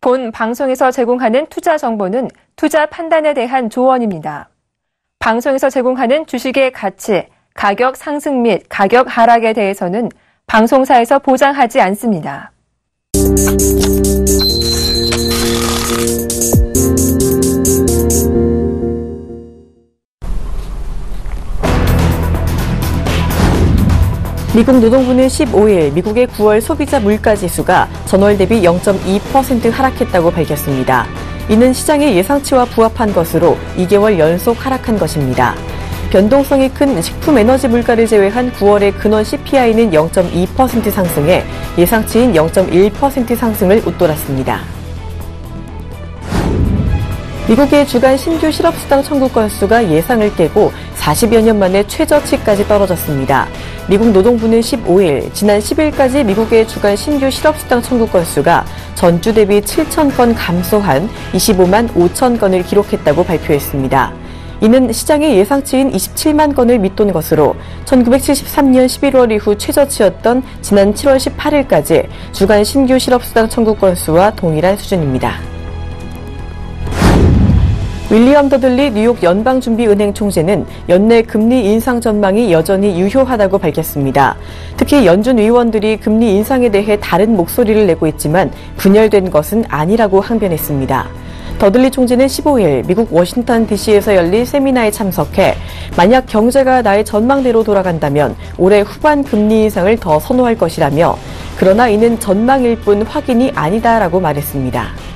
본 방송에서 제공하는 투자 정보는 투자 판단에 대한 조언입니다. 방송에서 제공하는 주식의 가치, 가격 상승 및 가격 하락에 대해서는 방송사에서 보장하지 않습니다. 미국 노동부는 15일 미국의 9월 소비자 물가지수가 전월 대비 0.2% 하락했다고 밝혔습니다. 이는 시장의 예상치와 부합한 것으로 2개월 연속 하락한 것입니다. 변동성이 큰 식품 에너지 물가를 제외한 9월의 근원 CPI는 0.2% 상승해 예상치인 0.1% 상승을 웃돌았습니다. 미국의 주간 신규 실업수당 청구 건수가 예상을 깨고 40여 년 만에 최저치까지 떨어졌습니다. 미국 노동부는 15일, 지난 10일까지 미국의 주간 신규 실업수당 청구 건수가 전주 대비 7천 건 감소한 25만 5천 건을 기록했다고 발표했습니다. 이는 시장의 예상치인 27만 건을 밑돈 것으로 1973년 11월 이후 최저치였던 지난 7월 18일까지 주간 신규 실업수당 청구 건수와 동일한 수준입니다. 윌리엄 더들리 뉴욕 연방준비은행 총재는 연내 금리 인상 전망이 여전히 유효하다고 밝혔습니다. 특히 연준 의원들이 금리 인상에 대해 다른 목소리를 내고 있지만 분열된 것은 아니라고 항변했습니다. 더들리 총재는 15일 미국 워싱턴 DC에서 열린 세미나에 참석해 만약 경제가 나의 전망대로 돌아간다면 올해 후반 금리 인상을 더 선호할 것이라며 그러나 이는 전망일 뿐 확인이 아니다라고 말했습니다.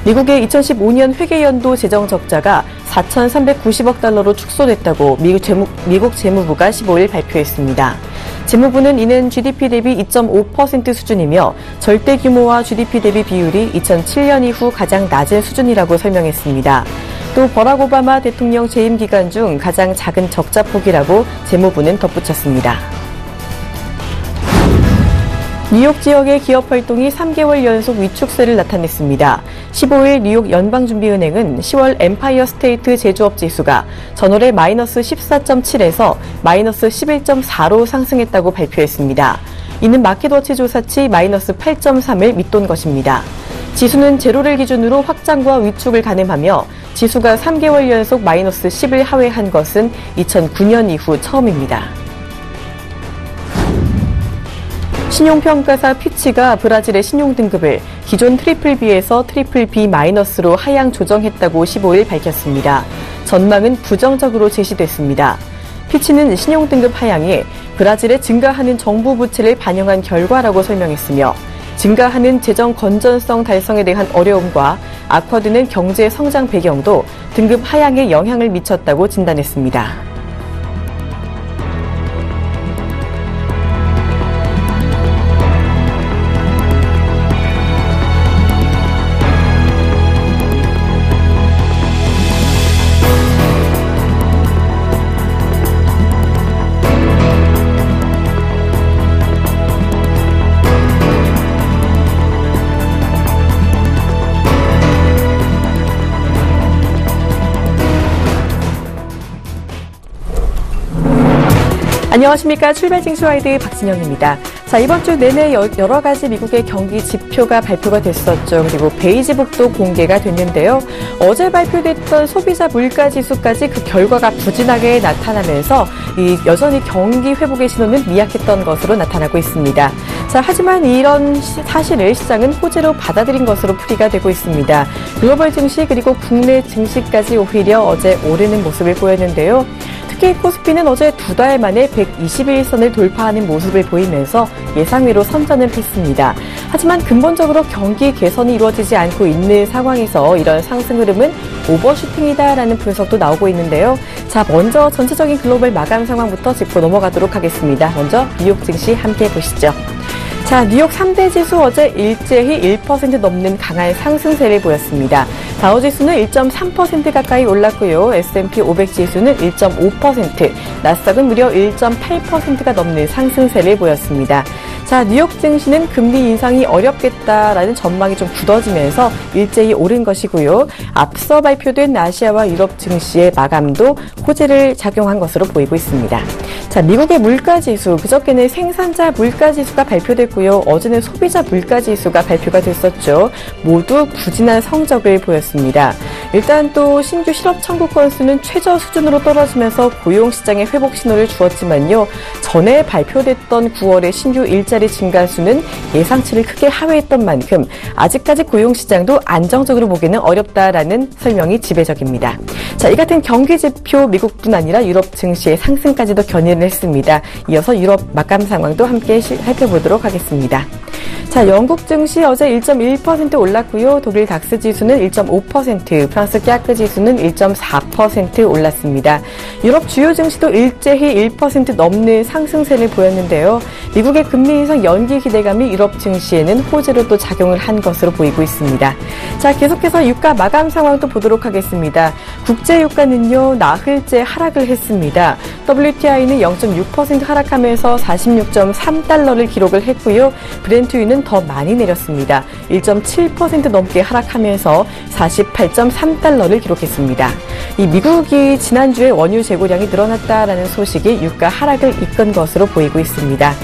미국의 2015년 회계연도 재정 적자가 4,390억 달러로 축소됐다고 미국 재무부가 15일 발표했습니다. 재무부는 이는 GDP 대비 2.5% 수준이며 절대 규모와 GDP 대비 비율이 2007년 이후 가장 낮은 수준이라고 설명했습니다. 또 버락 오바마 대통령 재임 기간 중 가장 작은 적자 폭이라고 재무부는 덧붙였습니다. 뉴욕 지역의 기업 활동이 3개월 연속 위축세를 나타냈습니다. 15일 뉴욕 연방준비은행은 10월 엠파이어 스테이트 제조업 지수가 전월에 마이너스 14.7에서 마이너스 11.4로 상승했다고 발표했습니다. 이는 마켓워치 조사치 마이너스 8.3을 밑돈 것입니다. 지수는 제로를 기준으로 확장과 위축을 가늠하며 지수가 3개월 연속 마이너스 10을 하회한 것은 2009년 이후 처음입니다. 신용평가사 피치가 브라질의 신용등급을 기존 BBB에서 BBB-로 하향 조정했다고 15일 밝혔습니다. 전망은 부정적으로 제시됐습니다. 피치는 신용등급 하향이 브라질의 증가하는 정부 부채를 반영한 결과라고 설명했으며 증가하는 재정 건전성 달성에 대한 어려움과 악화되는 경제 성장 배경도 등급 하향에 영향을 미쳤다고 진단했습니다. 안녕하십니까. 출발징수와이드 박진영입니다. 자, 이번 주 내내 여러 가지 미국의 경기 지표가 발표가 됐었죠. 그리고 베이지북도 공개가 됐는데요. 어제 발표됐던 소비자 물가지수까지 그 결과가 부진하게 나타나면서 여전히 경기 회복의 신호는 미약했던 것으로 나타나고 있습니다. 자, 하지만 이런 사실을 시장은 호재로 받아들인 것으로 풀이가 되고 있습니다. 글로벌 증시 그리고 국내 증시까지 오히려 어제 오르는 모습을 보였는데요. 특히 코스피는 어제 2달 만에 121선을 돌파하는 모습을 보이면서 예상외로 선전을 했습니다. 하지만 근본적으로 경기 개선이 이루어지지 않고 있는 상황에서 이런 상승 흐름은 오버슈팅이다라는 분석도 나오고 있는데요. 자, 먼저 전체적인 글로벌 마감 상황부터 짚고 넘어가도록 하겠습니다. 먼저 뉴욕 증시 함께 보시죠. 자, 뉴욕 3대 지수 어제 일제히 1% 넘는 강한 상승세를 보였습니다. 다우지수는 1.3% 가까이 올랐고요. S&P 500 지수는 1.5%, 나스닥은 무려 1.8%가 넘는 상승세를 보였습니다. 자, 뉴욕 증시는 금리 인상이 어렵겠다라는 전망이 좀 굳어지면서 일제히 오른 것이고요. 앞서 발표된 아시아와 유럽 증시의 마감도 호재를 작용한 것으로 보이고 있습니다. 자, 미국의 물가지수, 그저께는 생산자 물가지수가 발표됐고요. 어제는 소비자 물가지수가 발표가 됐었죠. 모두 부진한 성적을 보였습니다. 일단 또 신규 실업 청구 건수는 최저 수준으로 떨어지면서 고용시장의 회복 신호를 주었지만요. 전에 발표됐던 9월의 신규 일자리 증가 수는 예상치를 크게 하회했던 만큼 아직까지 고용시장도 안정적으로 보기는 어렵다라는 설명이 지배적입니다. 자, 이 같은 경기 지표 미국뿐 아니라 유럽 증시의 상승까지도 견인을 했습니다. 이어서 유럽 마감 상황도 함께 살펴보도록 하겠습니다. 자, 영국 증시 어제 1.1% 올랐고요. 독일 닥스 지수는 1.5%, 프랑스 깍그 지수는 1.4% 올랐습니다. 유럽 주요 증시도 일제히 1% 넘는 상승세를 보였는데요. 미국의 금리 인상 연기 기대감이 유럽 증시에는 호재로 또 작용을 한 것으로 보이고 있습니다. 자, 계속해서 유가 마감 상황도 보도록 하겠습니다. 국제 유가는요, 나흘째 하락을 했습니다. WTI는 0.6% 하락하면서 46.3달러를 기록을 했고요. 브렌트유는 더 많이 내렸습니다. 1.7% 넘게 하락하면서 48.3달러를 기록했습니다. 이 미국이 지난주에 원유 재고량이 늘어났다라는 소식이 유가 하락을 이끈 것으로 보이고 있습니다.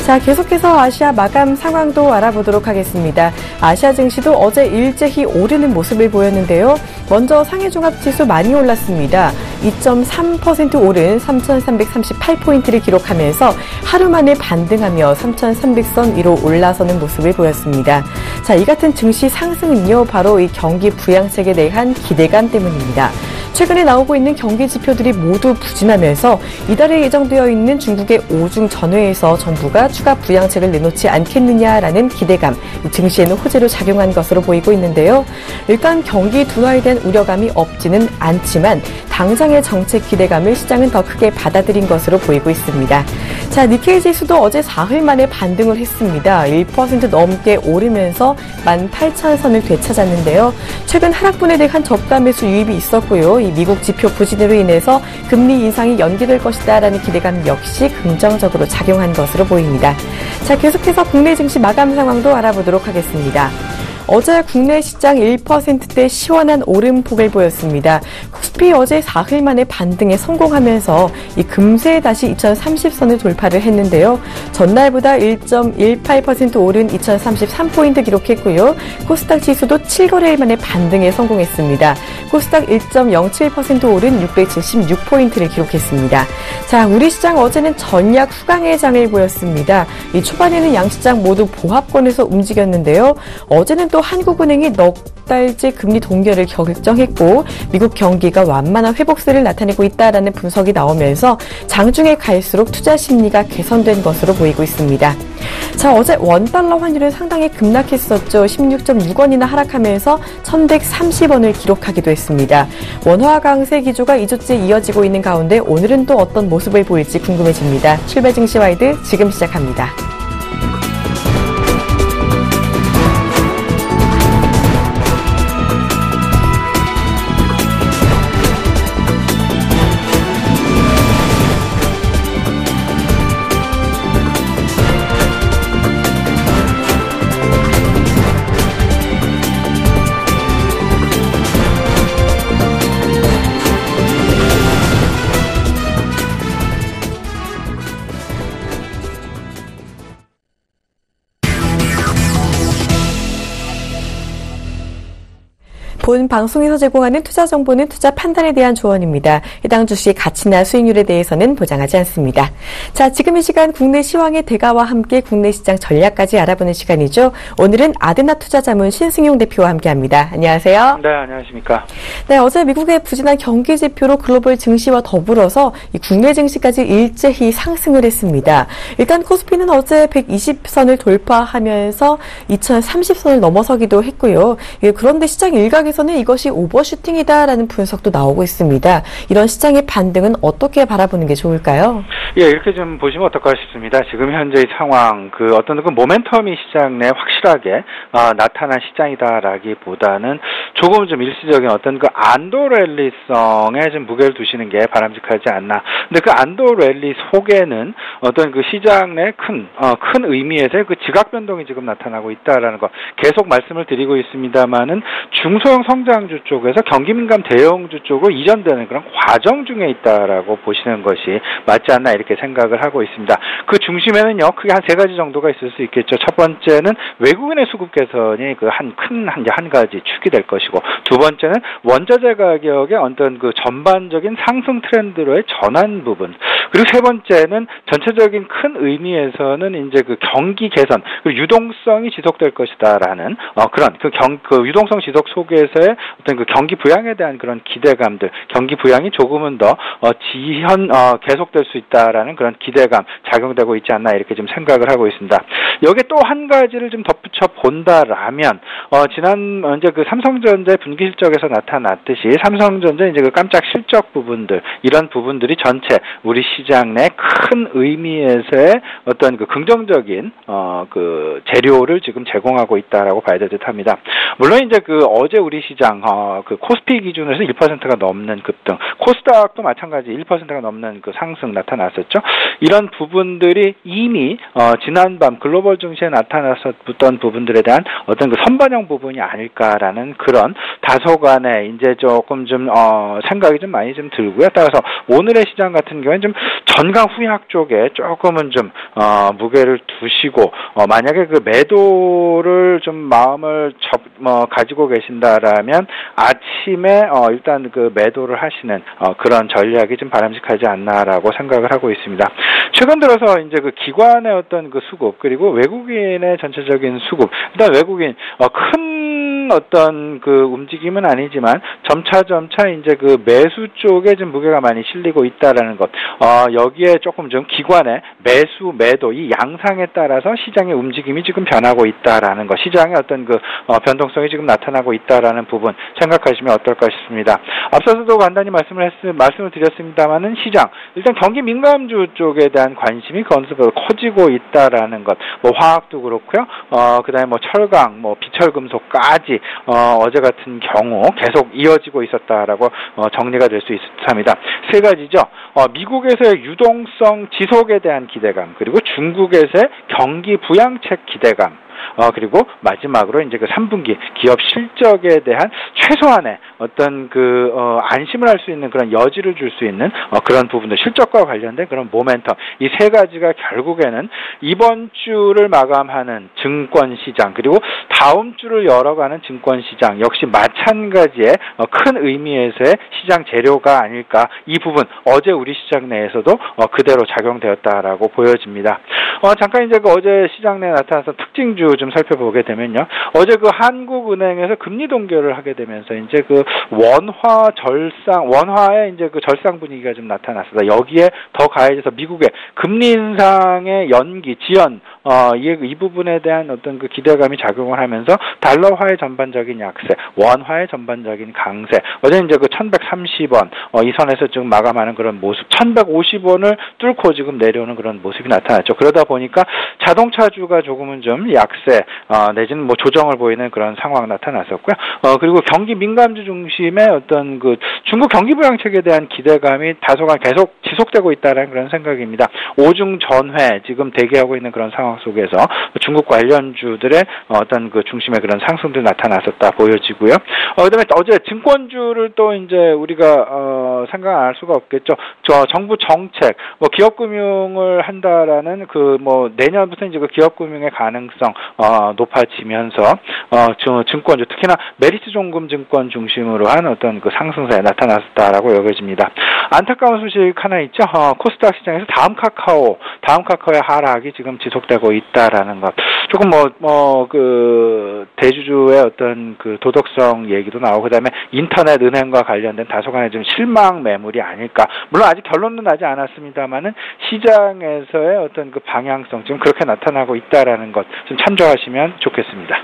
자, 계속해서 아시아 마감 상황도 알아보도록 하겠습니다. 아시아 증시도 어제 일제히 오르는 모습을 보였는데요. 먼저 상해종합지수 많이 올랐습니다. 2.3% 오른 3,338포인트를 기록하면서 하루 만에 반등하며 3,300선 위로 올라서는 모습을 보였습니다. 자, 이 같은 증시 상승은요, 바로 이 경기 부양책에 대한 기대감 때문입니다. 최근에 나오고 있는 경기 지표들이 모두 부진하면서 이달에 예정되어 있는 중국의 5중 전회에서 정부가 추가 부양책을 내놓지 않겠느냐라는 기대감, 증시에는 호재로 작용한 것으로 보이고 있는데요. 일단 경기 둔화에 대한 우려감이 없지는 않지만 당장의 정책 기대감을 시장은 더 크게 받아들인 것으로 보이고 있습니다. 자, 니케이 지수도 어제 4흘 만에 반등을 했습니다. 1% 넘게 오르면서 18,000선을 되찾았는데요. 최근 하락분에 대한 저가 매수 유입이 있었고요. 이 미국 지표 부진으로 인해서 금리 인상이 연기될 것이다라는 기대감 역시 긍정적으로 작용한 것으로 보입니다. 자, 계속해서 국내 증시 마감 상황도 알아보도록 하겠습니다. 어제 국내 시장 1%대 시원한 오름폭을 보였습니다. 코스피 어제 4흘 만에 반등에 성공하면서 이 금세 다시 2030선을 돌파를 했는데요. 전날보다 1.18% 오른 2033포인트 기록했고요. 코스닥 지수도 7거래일 만에 반등에 성공했습니다. 코스닥 1.07% 오른 676포인트를 기록했습니다. 자, 우리 시장 어제는 전약 후강의 장을 보였습니다. 이 초반에는 양시장 모두 보합권에서 움직였는데요. 어제는 또 한국은행이 넉 달째 금리 동결을 결정했고 미국 경기가 완만한 회복세를 나타내고 있다라는 분석이 나오면서 장중에 갈수록 투자 심리가 개선된 것으로 보이고 있습니다. 자, 어제 원달러 환율은 상당히 급락했었죠. 16.6원이나 하락하면서 1130원을 기록하기도 했습니다. 원화 강세 기조가 2주째 이어지고 있는 가운데 오늘은 또 어떤 모습을 보일지 궁금해집니다. 출발 증시 와이드 지금 시작합니다. 본 방송에서 제공하는 투자 정보는 투자 판단에 대한 조언입니다. 해당 주식의 가치나 수익률에 대해서는 보장하지 않습니다. 자, 지금 이 시간 국내 시황의 대가와 함께 국내 시장 전략까지 알아보는 시간이죠. 오늘은 아드나 투자자문 신승용 대표와 함께합니다. 안녕하세요. 네, 안녕하십니까. 네, 어제 미국의 부진한 경기 지표로 글로벌 증시와 더불어서 이 국내 증시까지 일제히 상승을 했습니다. 일단 코스피는 어제 120선을 돌파하면서 2030선을 넘어서기도 했고요. 그런데 시장 일각에서 쪽에서는 이것이 오버슈팅이다라는 분석도 나오고 있습니다. 이런 시장의 반등은 어떻게 바라보는 게 좋을까요? 예, 이렇게 좀 보시면 어떨까 싶습니다. 지금 현재의 상황, 어떤 그 모멘텀이 시장 내에 확실하게 나타난 시장이다라기보다는 조금 좀 일시적인 어떤 그 안도 랠리성에 좀 무게를 두시는 게 바람직하지 않나. 근데 그 안도 랠리 속에는 어떤 그 시장 내 큰 의미에서의 그 지각 변동이 지금 나타나고 있다라는 거 계속 말씀을 드리고 있습니다만은 중소형 성장주 쪽에서 경기 민감 대형주 쪽으로 이전되는 그런 과정 중에 있다라고 보시는 것이 맞지 않나 이렇게 생각을 하고 있습니다. 그 중심에는요, 크게 한 세 가지 정도가 있을 수 있겠죠. 첫 번째는 외국인의 수급 개선이 한 가지 축이 될 것이고, 두 번째는 원자재 가격의 어떤 그 전반적인 상승 트렌드로의 전환 부분, 그리고 세 번째는 전체적인 큰 의미에서는 이제 그 경기 개선, 그 유동성이 지속될 것이다라는 그런 그 유동성 지속 속에서의 어떤 그 경기 부양에 대한 그런 기대감들, 경기 부양이 조금은 더 계속될 수 있다라는 그런 기대감 작용되고 있지 않나 이렇게 좀 생각을 하고 있습니다. 여기에 또 한 가지를 좀 덧붙여 본다라면 지난 이제 그 삼성전자의 분기 실적에서 나타났듯이 삼성전자 이제 그 깜짝 실적 부분들, 이런 부분들이 전체 우리 시장 내 큰 의미에서의 어떤 그 긍정적인 그 재료를 지금 제공하고 있다라고 봐야 될 듯합니다. 물론 이제 그 어제 우리 시장 그 코스피 기준에서 1%가 넘는 급등, 코스닥도 마찬가지 1%가 넘는 그 상승 나타났었죠. 이런 부분들이 이미 지난밤 글로벌 증시에 나타났었던 부분들에 대한 어떤 그 선반영 부분이 아닐까라는 그런 다소간의 이제 조금 좀 생각이 좀 많이 좀 들고요. 따라서 오늘의 시장 같은 경우에는 좀 전강 후약 쪽에 조금은 좀 무게를 두시고 만약에 그 매도를 좀 마음을 가지고 계신다라면 아침에 일단 그 매도를 하시는 그런 전략이 좀 바람직하지 않나라고 생각을 하고 있습니다. 최근 들어서 이제 그 기관의 어떤 그 수급, 그리고 외국인의 전체적인 수급, 일단 외국인 큰 어떤 그 움직임은 아니지만 점차 이제 그 매수 쪽에 좀 무게가 많이 실리고 있다라는 것, 여기에 조금 좀 기관의 매수 매도 이 양상에 따라서 시장의 움직임이 지금 변하고 있다라는 것, 시장의 어떤 그 변동성이 지금 나타나고 있다라는 부분 생각하시면 어떨까 싶습니다. 앞서서도 간단히 말씀을 드렸습니다만은 시장 일단 경기 민감주 쪽에 대한 관심이 건수가 커지고 있다라는 것, 뭐 화학도 그렇고요, 그다음에 뭐 철강, 뭐 비철금속까지 어제 같은 경우 계속 이어지고 있었다라고 정리가 될 수 있습니다. 세 가지죠. 미국에서의 유동성 지속에 대한 기대감, 그리고 중국에서의 경기 부양책 기대감, 그리고 마지막으로 이제 그 3분기 기업 실적에 대한 최소한의 어떤 그 안심을 할 수 있는 그런 여지를 줄 수 있는 그런 부분들, 실적과 관련된 그런 모멘텀, 이 세 가지가 결국에는 이번 주를 마감하는 증권 시장, 그리고 다음 주를 열어가는 증권 시장 역시 마찬가지의 큰 의미에서의 시장 재료가 아닐까. 이 부분 어제 우리 시장 내에서도 그대로 작용되었다라고 보여집니다. 잠깐 이제 그 어제 시장 내에 나타났던 특징주 좀 살펴보게 되면요. 어제 그 한국은행에서 금리 동결을 하게 되면서 이제 그 원화의 이제 그 절상 분위기가 좀 나타났습니다. 여기에 더 가해져서 미국의 금리 인상의 연기, 지연, 이 부분에 대한 어떤 그 기대감이 작용을 하면서 달러화의 전반적인 약세, 원화의 전반적인 강세, 어제 이제 그 1130원, 이 선에서 지금 마감하는 그런 모습, 1150원을 뚫고 지금 내려오는 그런 모습이 나타났죠. 그러다 보니까 자동차주가 조금은 좀 약세, 내지는 뭐 조정을 보이는 그런 상황 나타났었고요. 그리고 경기 민감주 중심의 어떤 그 중국 경기 부양책에 대한 기대감이 다소간 계속 지속되고 있다는 그런 생각입니다. 오중 전회 지금 대기하고 있는 그런 상황 속에서 중국 관련주들의 어떤 그 중심의 그런 상승도 나타났었다 보여지고요. 그다음에 어제 증권주를 또 이제 우리가 생각 안 할 수가 없겠죠. 정부 정책, 뭐 기업금융을 한다라는 그 뭐 내년부터 이제 그 기업금융의 가능성 높아지면서 증권주, 특히나 메리츠 종금 증권 중심으로 한 어떤 그 상승세에 나타났다라고 여겨집니다. 안타까운 소식 하나 있죠. 코스닥 시장에서 다음 카카오의 하락이 지금 지속되고 있다라는 것. 조금 그 대주주의 어떤 그 도덕성 얘기도 나오고, 그다음에 인터넷 은행과 관련된 다소간의 좀 실망 매물이 아닐까. 물론 아직 결론은 나지 않았습니다만은 시장에서의 어떤 그 방향성 지금 그렇게 나타나고 있다라는 것 좀 참조하시면 좋겠습니다.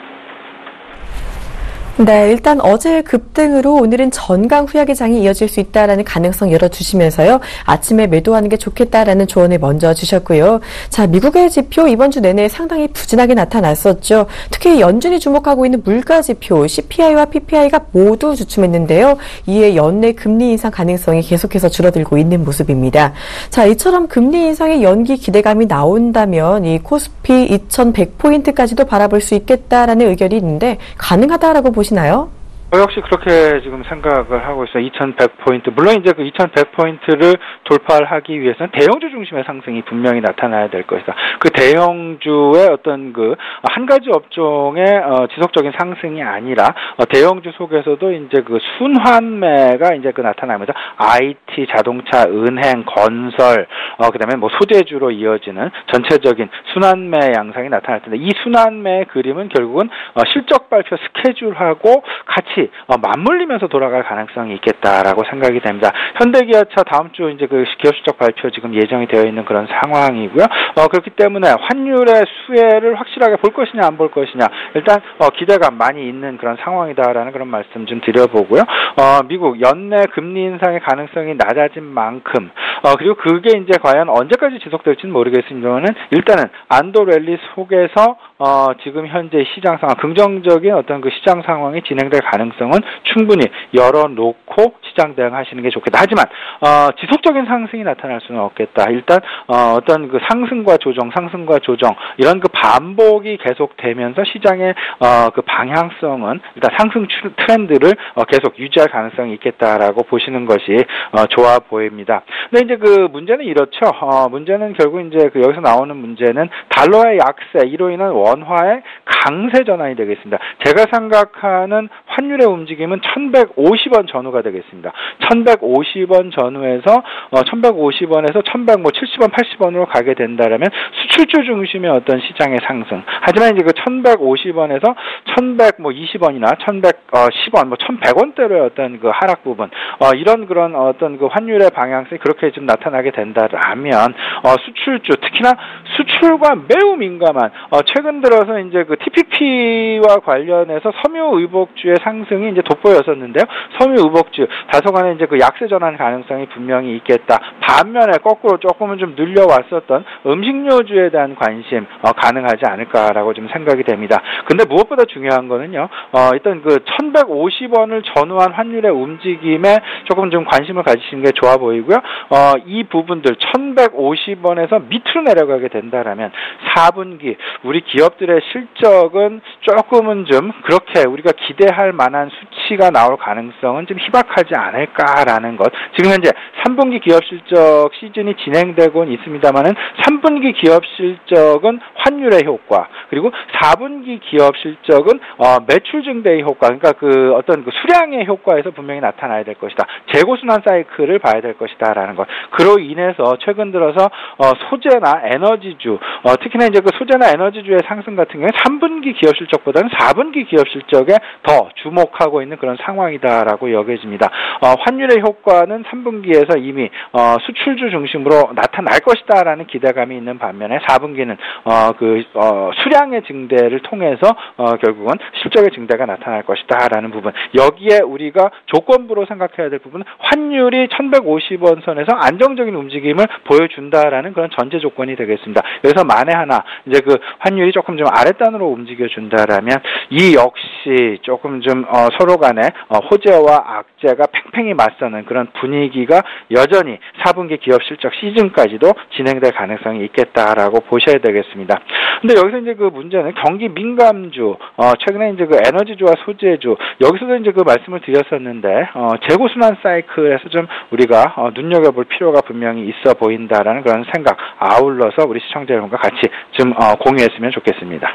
네, 일단 어제 급등으로 오늘은 전강 후약의 장이 이어질 수 있다라는 가능성 열어주시면서요. 아침에 매도하는 게 좋겠다라는 조언을 먼저 주셨고요. 자, 미국의 지표 이번 주 내내 상당히 부진하게 나타났었죠. 특히 연준이 주목하고 있는 물가 지표 CPI와 PPI가 모두 주춤했는데요. 이에 연내 금리 인상 가능성이 계속해서 줄어들고 있는 모습입니다. 자, 이처럼 금리 인상의 연기 기대감이 나온다면 이 코스피 2100포인트까지도 바라볼 수 있겠다라는 의견이 있는데 가능하다라고 보시나요? 역시 그렇게 지금 생각을 하고 있어요. 2100포인트. 물론 이제 그 2100포인트를 돌파하기 위해서는 대형주 중심의 상승이 분명히 나타나야 될 것이다. 그 대형주의 어떤 그 한 가지 업종의 지속적인 상승이 아니라 대형주 속에서도 이제 그 순환매가 이제 그 나타납니다. IT, 자동차, 은행, 건설, 그다음에 뭐 소재주로 이어지는 전체적인 순환매 양상이 나타날 텐데 이 순환매의 그림은 결국은 실적 발표 스케줄하고 같이 맞물리면서 돌아갈 가능성이 있겠다라고 생각이 됩니다. 현대기아차 다음 주 이제 그 기업 실적 발표 지금 예정이 되어 있는 그런 상황이고요. 그렇기 때문에 환율의 수혜를 확실하게 볼 것이냐 안 볼 것이냐 일단 기대감 많이 있는 그런 상황이다라는 그런 말씀 좀 드려보고요. 미국 연내 금리 인상의 가능성이 낮아진 만큼 그리고 그게 이제 과연 언제까지 지속될지는 모르겠습니다만은 일단은 안도 랠리 속에서 지금 현재 시장 상황 긍정적인 어떤 그 시장 상황이 진행될 가능성은 충분히 열어놓고 시장 대응하시는 게 좋겠다. 하지만 지속적인 상승이 나타날 수는 없겠다. 일단 어떤 그 상승과 조정 이런 그 반복이 계속되면서 시장의 그 방향성은 일단 상승 트렌드를 계속 유지할 가능성이 있겠다라고 보시는 것이 좋아 보입니다. 근데 이제 그 문제는 이렇죠. 문제는 결국 이제 그 여기서 나오는 문제는 달러의 약세 이로 인한 원화의 강세 전환이 되겠습니다. 제가 생각하는 환율의 움직임은 1150원 전후가 되겠습니다. 1150원 전후에서 1150원에서 1170원, 80원으로 가게 된다라면 수출주 중심의 어떤 시장의 상승. 하지만 이제 그 1150원에서 1120원이나 1110원, 1100원대로의 어떤 그 하락 부분, 이런 그런 어떤 그 환율의 방향성이 그렇게 좀 나타나게 된다라면 수출주, 특히나 수출과 매우 민감한 최근 들어서 이제 그 TPP와 관련해서 섬유의복주의 상승이 이제 돋보였었는데요. 섬유의복주 다소간에 이제 그 약세 전환 가능성이 분명히 있겠다. 반면에 거꾸로 조금은 좀 늘려왔었던 음식료주에 대한 관심 가능하지 않을까라고 좀 생각이 됩니다. 근데 무엇보다 중요한 거는요. 일단 그 1150원을 전후한 환율의 움직임에 조금 좀 관심을 가지시는 게 좋아 보이고요. 이 부분들 1150원에서 밑으로 내려가게 된다라면 4분기 우리 기업들의 실적은 조금은 좀 그렇게 우리가 기대할 만한 수치가 나올 가능성은 좀 희박하지 않을까라는 것. 지금 현재 3분기 기업 실적 시즌이 진행되고는 있습니다만은 3분기 기업 실적은 환율의 효과 그리고 4분기 기업 실적은 매출 증대의 효과 그러니까 그 어떤 그 수량의 효과에서 분명히 나타나야 될 것이다. 재고 순환 사이클을 봐야 될 것이다라는 것. 그로 인해서 최근 들어서 소재나 에너지주 특히나 이제 그 소재나 에너지주의 상승 같은 경우에 3분기 기업 실적보다는 4분기 기업 실적에 더 주목하고 있는 그런 상황이다라고 여겨집니다. 환율의 효과는 3분기에서 이미 수출주 중심으로 나타날 것이다라는 기대감이 있는 반면에 4분기는 수량의 증대를 통해서 결국은 실적의 증대가 나타날 것이다라는 부분. 여기에 우리가 조건부로 생각해야 될 부분은 환율이 1150원 선에서 안정적인 움직임을 보여준다라는 그런 전제 조건이 되겠습니다. 그래서 만에 하나 이제 그 환율이 조금 좀 아랫단으로 움직여준다라면 이 역시 조금 좀 서로 간에 호재와 악재가 팽팽히 맞서는 그런 분위기가 여전히 4분기 기업 실적 시즌까지도 진행될 가능성이 있겠다라고 보셔야 되겠습니다. 근데 여기서 이제 그 문제는 경기 민감주, 최근에 이제 그 에너지주와 소재주, 여기서도 이제 그 말씀을 드렸었는데, 재고 순환 사이클에서 좀 우리가 눈여겨볼 필요가 분명히 있어 보인다라는 그런 생각 아울러서 우리 시청자 여러분과 같이 좀 공유했으면 좋겠습니다.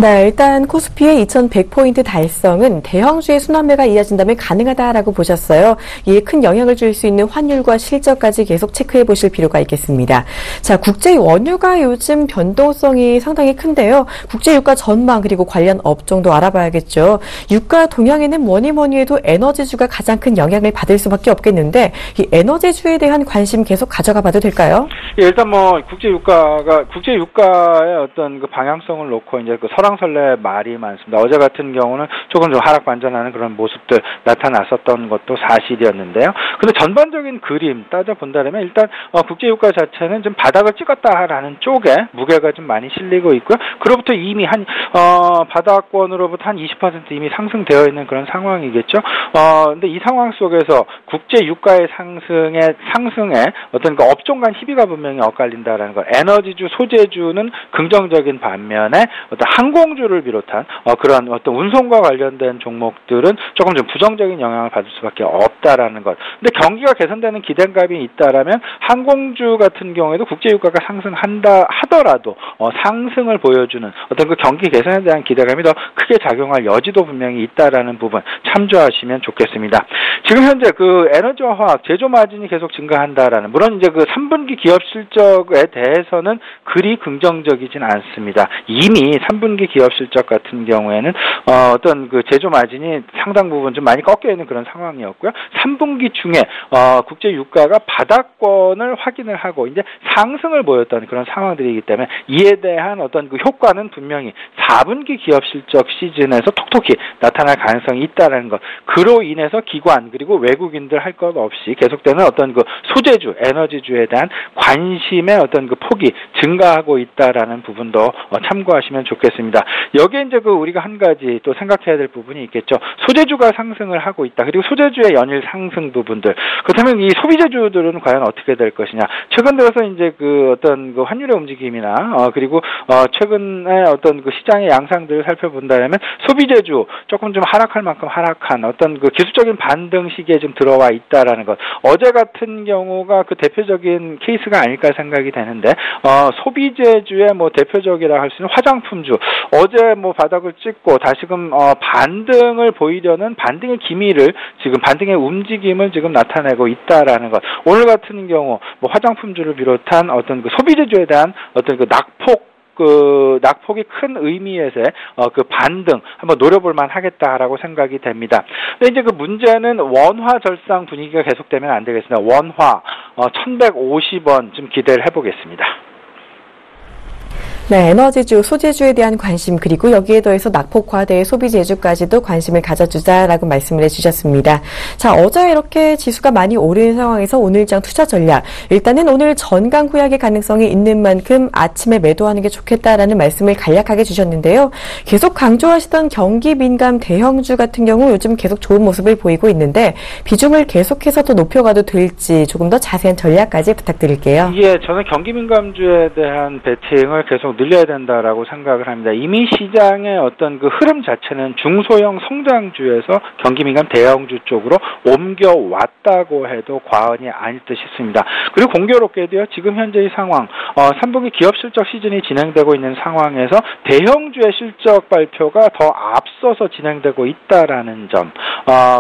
네, 일단 코스피의 2100포인트 달성은 대형주의 순환매가 이어진다면 가능하다라고 보셨어요. 이에 큰 영향을 줄 수 있는 환율과 실적까지 계속 체크해 보실 필요가 있겠습니다. 자, 국제 원유가 요즘 변동성이 상당히 큰데요. 국제 유가 전망 그리고 관련 업종도 알아봐야겠죠. 유가 동향에는 뭐니 해도 에너지주가 가장 큰 영향을 받을 수밖에 없겠는데 이 에너지주에 대한 관심 계속 가져가 봐도 될까요? 예, 일단 국제 유가의 어떤 그 방향성을 놓고 이제 그 설화 설왕설래 말이 많습니다. 어제 같은 경우는 조금 좀 하락 반전하는 그런 모습들 나타났었던 것도 사실이었는데요. 근데 전반적인 그림 따져본다면 일단 국제유가 자체는 좀 바닥을 찍었다라는 쪽에 무게가 좀 많이 실리고 있고요. 그로부터 이미 바닥권으로부터 한 20% 이미 상승되어 있는 그런 상황이겠죠. 근데 이 상황 속에서 국제유가의 상승에 어떤 그 업종 간 희비가 분명히 엇갈린다라는 것. 에너지주, 소재주는 긍정적인 반면에 어떤 항공주를 비롯한 그런 어떤 운송과 관련된 종목들은 조금 좀 부정적인 영향을 받을 수밖에 없다라는 것. 근데 경기가 개선되는 기대감이 있다라면 항공주 같은 경우에도 국제유가가 상승한다 하더라도 상승을 보여주는 어떤 그 경기 개선에 대한 기대감이 더 크게 작용할 여지도 분명히 있다라는 부분 참조하시면 좋겠습니다. 지금 현재 그 에너지와 화학 제조 마진이 계속 증가한다라는, 물론 이제 그 3분기 기업 실적에 대해서는 그리 긍정적이진 않습니다. 이미 3분기 기업 실적 같은 경우에는 어떤 그 제조 마진이 상당 부분 좀 많이 꺾여 있는 그런 상황이었고요. 3분기 중에 국제 유가가 바닥권을 확인을 하고 이제 상승을 보였던 그런 상황들이기 때문에 이에 대한 어떤 그 효과는 분명히 4분기 기업 실적 시즌에서 톡톡히 나타날 가능성이 있다라는 것. 그로 인해서 기관 그리고 외국인들 할 것 없이 계속되는 어떤 그 소재주, 에너지주에 대한 관심의 어떤 그 폭이 증가하고 있다라는 부분도 참고하시면 좋겠습니다. 여기에 이제 그 우리가 한 가지 또 생각해야 될 부분이 있겠죠. 소재주가 상승을 하고 있다. 그리고 소재주의 연일 상승 부분들. 그렇다면 이 소비재주들은 과연 어떻게 될 것이냐. 최근 들어서 이제 그 어떤 그 환율의 움직임이나 그리고 최근에 어떤 그 시장의 양상들을 살펴본다면 소비재주 조금 좀 하락할 만큼 하락한 어떤 그 기술적인 반등 시기에 좀 들어와 있다라는 것. 어제 같은 경우가 그 대표적인 케이스가 아닐까 생각이 되는데 소비재주의 뭐 대표적이라 할 수 있는 화장품주. 어제 뭐 바닥을 찍고 다시금 반등을 보이려는 반등의 기미를 지금 반등의 움직임을 지금 나타내고 있다라는 것. 오늘 같은 경우 뭐 화장품주를 비롯한 어떤 그 소비재주에 대한 어떤 그 낙폭이 큰 의미에서의 그 반등 한번 노려볼만 하겠다라고 생각이 됩니다. 근데 이제 그 문제는 원화 절상 분위기가 계속되면 안 되겠습니다. 원화 1150원 좀 기대를 해보겠습니다. 네, 에너지주, 소재주에 대한 관심, 그리고 여기에 더해서 낙폭과대의 소비재주까지도 관심을 가져주자라고 말씀을 해주셨습니다. 자, 어제 이렇게 지수가 많이 오른 상황에서 오늘장 투자 전략. 일단은 오늘 전강 후약의 가능성이 있는 만큼 아침에 매도하는 게 좋겠다라는 말씀을 간략하게 주셨는데요. 계속 강조하시던 경기 민감 대형주 같은 경우 요즘 계속 좋은 모습을 보이고 있는데 비중을 계속해서 더 높여가도 될지 조금 더 자세한 전략까지 부탁드릴게요. 예, 저는 경기 민감주에 대한 베팅을 계속 늘려야 된다라고 생각을 합니다. 이미 시장의 어떤 그 흐름 자체는 중소형 성장주에서 경기 민감 대형주 쪽으로 옮겨왔다고 해도 과언이 아닐 듯 싶습니다. 그리고 공교롭게도요, 지금 현재의 상황, 3분기 기업 실적 시즌이 진행되고 있는 상황에서 대형주의 실적 발표가 더 앞서서 진행되고 있다라는 점,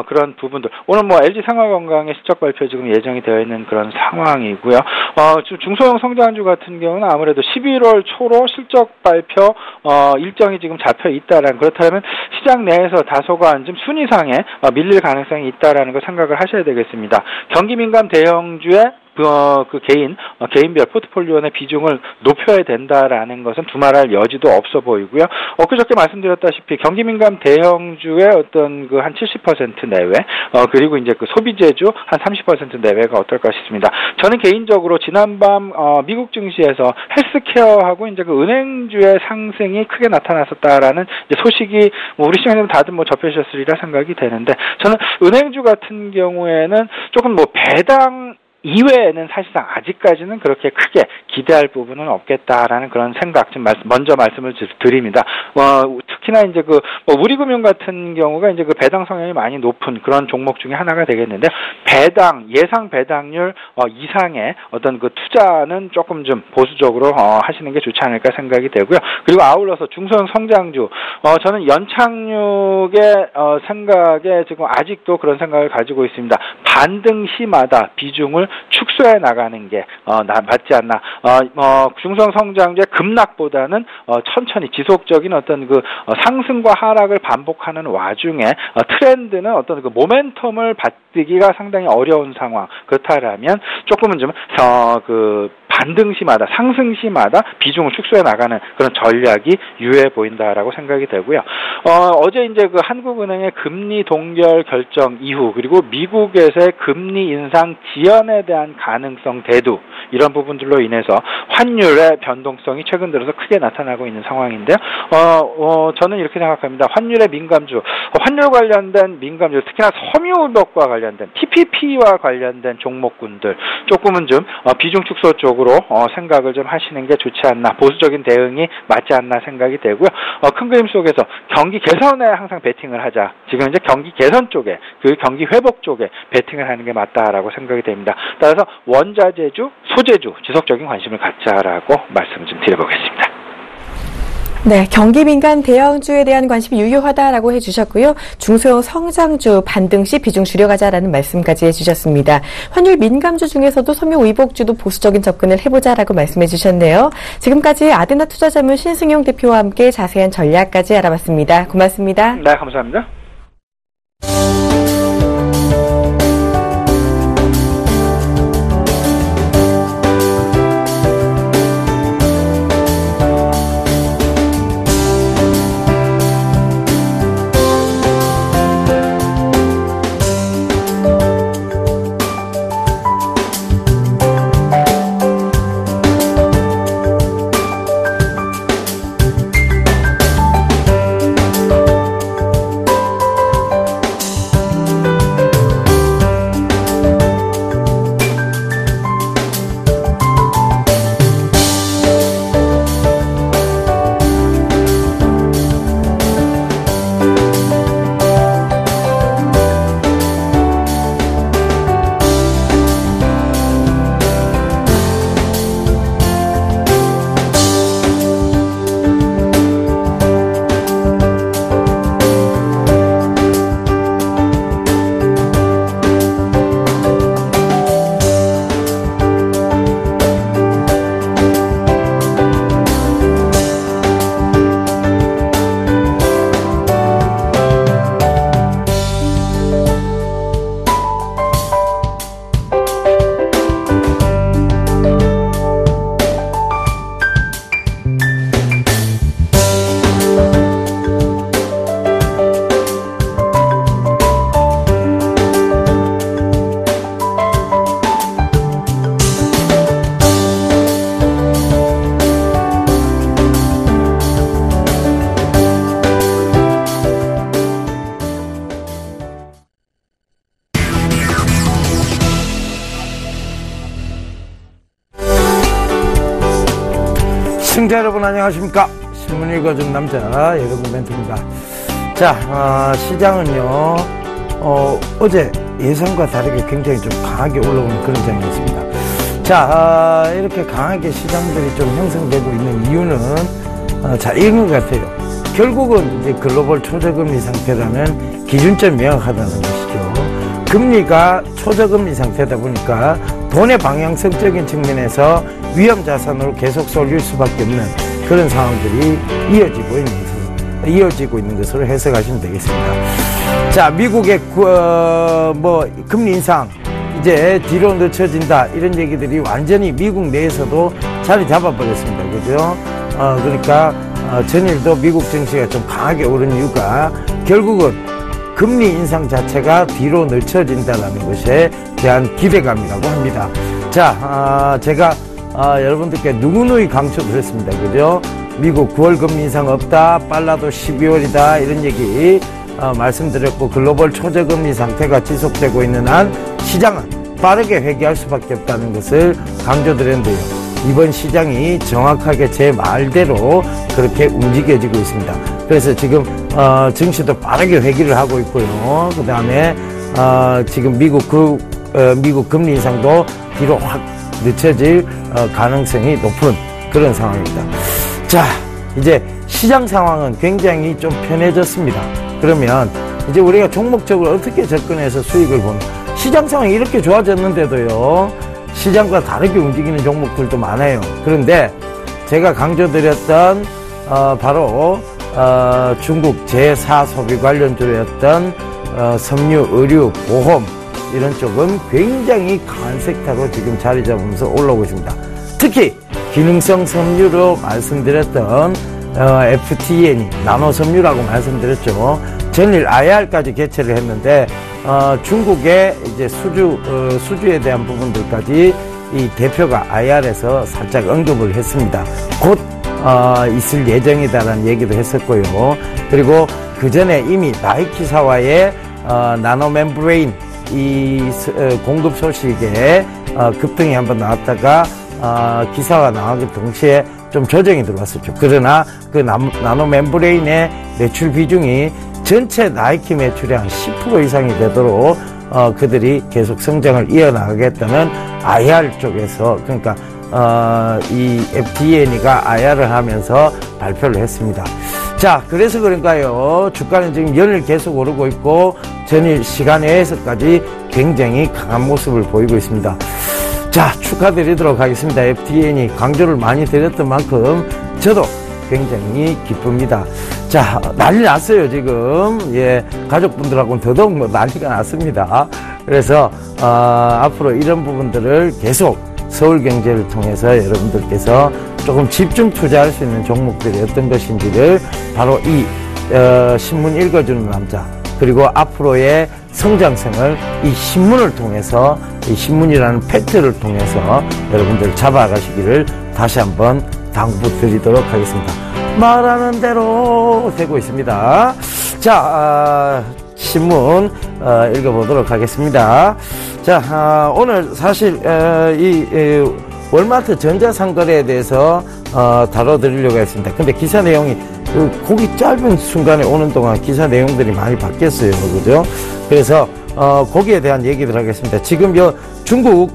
그런 부분들. 오늘 뭐 LG 생활건강의 실적 발표 지금 예정이 되어 있는 그런 상황이고요. 중소형 성장주 같은 경우는 아무래도 11월 초로 실적 발표 일정이 지금 잡혀 있다라는, 그렇다면 시장 내에서 다소간 좀 순위상에 밀릴 가능성이 있다라는 걸 생각을 하셔야 되겠습니다. 경기 민감 대형주의 개인별 포트폴리오 내 비중을 높여야 된다라는 것은 두말할 여지도 없어 보이고요. 엊그저께 말씀드렸다시피 경기 민감 대형주의 어떤 그 한 70% 내외, 그리고 이제 그 소비재주 한 30% 내외가 어떨까 싶습니다. 저는 개인적으로 지난밤 미국 증시에서 헬스케어하고 이제 그 은행주의 상승이 크게 나타났었다라는 이제 소식이 우리 시간에도 다들 뭐 접해주셨으리라 생각이 되는데, 저는 은행주 같은 경우에는 조금 뭐 배당 이외에는 사실상 아직까지는 그렇게 크게 기대할 부분은 없겠다라는 그런 생각 좀 먼저 말씀을 드립니다. 특히나 이제 우리금융 같은 경우가 이제 그 배당 성향이 많이 높은 그런 종목 중에 하나가 되겠는데, 예상 배당률 이상의 어떤 그 투자는 조금 좀 보수적으로 하시는 게 좋지 않을까 생각이 되고요. 그리고 아울러서 중소형 성장주, 저는 연착륙의 생각에 지금 아직도 그런 생각을 가지고 있습니다. 반등 시마다 비중을 축소해 나가는 게 맞지 않나. 중소형 성장주의 급락보다는 천천히 지속적인 어떤 그 상승과 하락을 반복하는 와중에 트렌드는 어떤 그 모멘텀을 받기가 상당히 어려운 상황. 그렇다면 조금은 좀 반등시마다 상승시마다 비중을 축소해 나가는 그런 전략이 유효해 보인다라고 생각이 되고요. 어제 이제 그 한국은행의 금리 동결 결정 이후 그리고 미국에서의 금리 인상 지연에 대한 가능성 대두 이런 부분들로 인해서 환율의 변동성이 최근 들어서 크게 나타나고 있는 상황인데요. 저는 이렇게 생각합니다. 환율의 민감주, 환율 관련된 민감주, 특히나 섬유유목과 관련된 PPP와 관련된 종목군들 조금은 좀 비중 축소 쪽으로 생각을 좀 하시는 게 좋지 않나, 보수적인 대응이 맞지 않나 생각이 되고요. 큰 그림 속에서 경기 개선에 항상 베팅을 하자. 지금 이제 경기 개선 쪽에, 그 경기 회복 쪽에 베팅을 하는 게 맞다라고 생각이 됩니다. 따라서 원자재주, 소재주 지속적인 관심을 갖자라고 말씀 좀 드려보겠습니다. 네, 경기 민감 대형주에 대한 관심이 유효하다라고 해주셨고요. 중소형 성장주 반등 시 비중 줄여가자라는 말씀까지 해주셨습니다. 환율 민감주 중에서도 섬유의복주도 보수적인 접근을 해보자라고 말씀해주셨네요. 지금까지 아드나 투자자문 신승용 대표와 함께 자세한 전략까지 알아봤습니다. 고맙습니다. 네, 감사합니다. 시청자 여러분 안녕하십니까. 신문 읽어준 남자 여러분 멘트입니다. 자, 시장은요 어제 예상과 다르게 굉장히 좀 강하게 올라오는 그런 장이었습니다. 자, 이렇게 강하게 시장들이 좀 형성되고 있는 이유는 자, 이런 것 같아요. 결국은 이제 글로벌 초저금리 상태라는 기준점이 명확하다는 것이죠. 금리가 초저금리 상태다 보니까 돈의 방향성적인 측면에서 위험 자산으로 계속 쏠릴 수밖에 없는 그런 상황들이 이어지고 있는 것으로 해석하시면 되겠습니다. 자, 미국의 금리 인상 이제 뒤로 늦춰진다 이런 얘기들이 완전히 미국 내에서도 자리 잡아버렸습니다. 그죠? 그러니까 전일도 미국 증시가 좀 강하게 오른 이유가 결국은 금리 인상 자체가 뒤로 늦춰진다는 것에 대한 기대감이라고 합니다. 자, 제가 여러분들께 누구누이 강조드렸습니다. 그죠? 미국 9월 금리 인상 없다, 빨라도 12월이다 이런 얘기 말씀드렸고, 글로벌 초저금리 상태가 지속되고 있는 한 시장은 빠르게 회귀할 수밖에 없다는 것을 강조드렸는데요. 이번 시장이 정확하게 제 말대로 그렇게 움직여지고 있습니다. 그래서 지금 증시도 빠르게 회귀를 하고 있고요. 그 다음에 지금 미국 금리 인상도 뒤로 확 늦춰질 가능성이 높은 그런 상황입니다. 자, 이제 시장 상황은 굉장히 좀 편해졌습니다. 그러면 이제 우리가 종목적으로 어떻게 접근해서 수익을 보는, 시장 상황이 이렇게 좋아졌는데도요, 시장과 다르게 움직이는 종목들도 많아요. 그런데 제가 강조드렸던 바로 중국 제4 소비 관련주였던 섬유, 의류, 보험 이런 쪽은 굉장히 강한 섹터로 지금 자리 잡으면서 올라오고 있습니다. 특히 기능성 섬유로 말씀드렸던 FTN이 나노 섬유라고 말씀드렸죠. 전일 IR까지 개최를 했는데 중국의 이제 수주에 대한 부분들까지 이 대표가 IR에서 살짝 언급을 했습니다. 곧 있을 예정이다라는 얘기도 했었고요. 그리고 그 전에 이미 나이키사와의 나노 멤브레인 이 공급 소식에 급등이 한번 나왔다가 기사가 나오기 동시에 좀 조정이 들어왔었죠. 그러나 그 나노 멤브레인의 매출 비중이 전체 나이키 매출의 한 10% 이상이 되도록 그들이 계속 성장을 이어나가겠다는 IR 쪽에서, 그러니까 이 FTN이가 IR을 하면서 발표를 했습니다. 자, 그래서 그런가요? 주가는 지금 연일 계속 오르고 있고 전일 시간 내에서까지 굉장히 강한 모습을 보이고 있습니다. 자, 축하드리도록 하겠습니다. FTN이 강조를 많이 드렸던 만큼 저도 굉장히 기쁩니다. 자, 난리 났어요, 지금. 예, 가족분들하고는 더더욱 난리가 났습니다. 그래서, 앞으로 이런 부분들을 계속 서울경제를 통해서 여러분들께서 조금 집중 투자할 수 있는 종목들이 어떤 것인지를 바로 이, 신문 읽어주는 남자, 그리고 앞으로의 성장성을 이 신문을 통해서, 이 신문이라는 팩트를 통해서 여러분들 잡아가시기를 다시 한번 당부드리도록 하겠습니다. 말하는 대로 되고 있습니다. 자, 신문 읽어보도록 하겠습니다. 자, 오늘 사실 월마트 전자상거래에 대해서 다뤄드리려고 했습니다. 근데 기사 내용이 거기 짧은 순간에 오는 동안 기사 내용들이 많이 바뀌었어요. 그죠? 그래서 거기에 대한 얘기를 하겠습니다. 지금 중국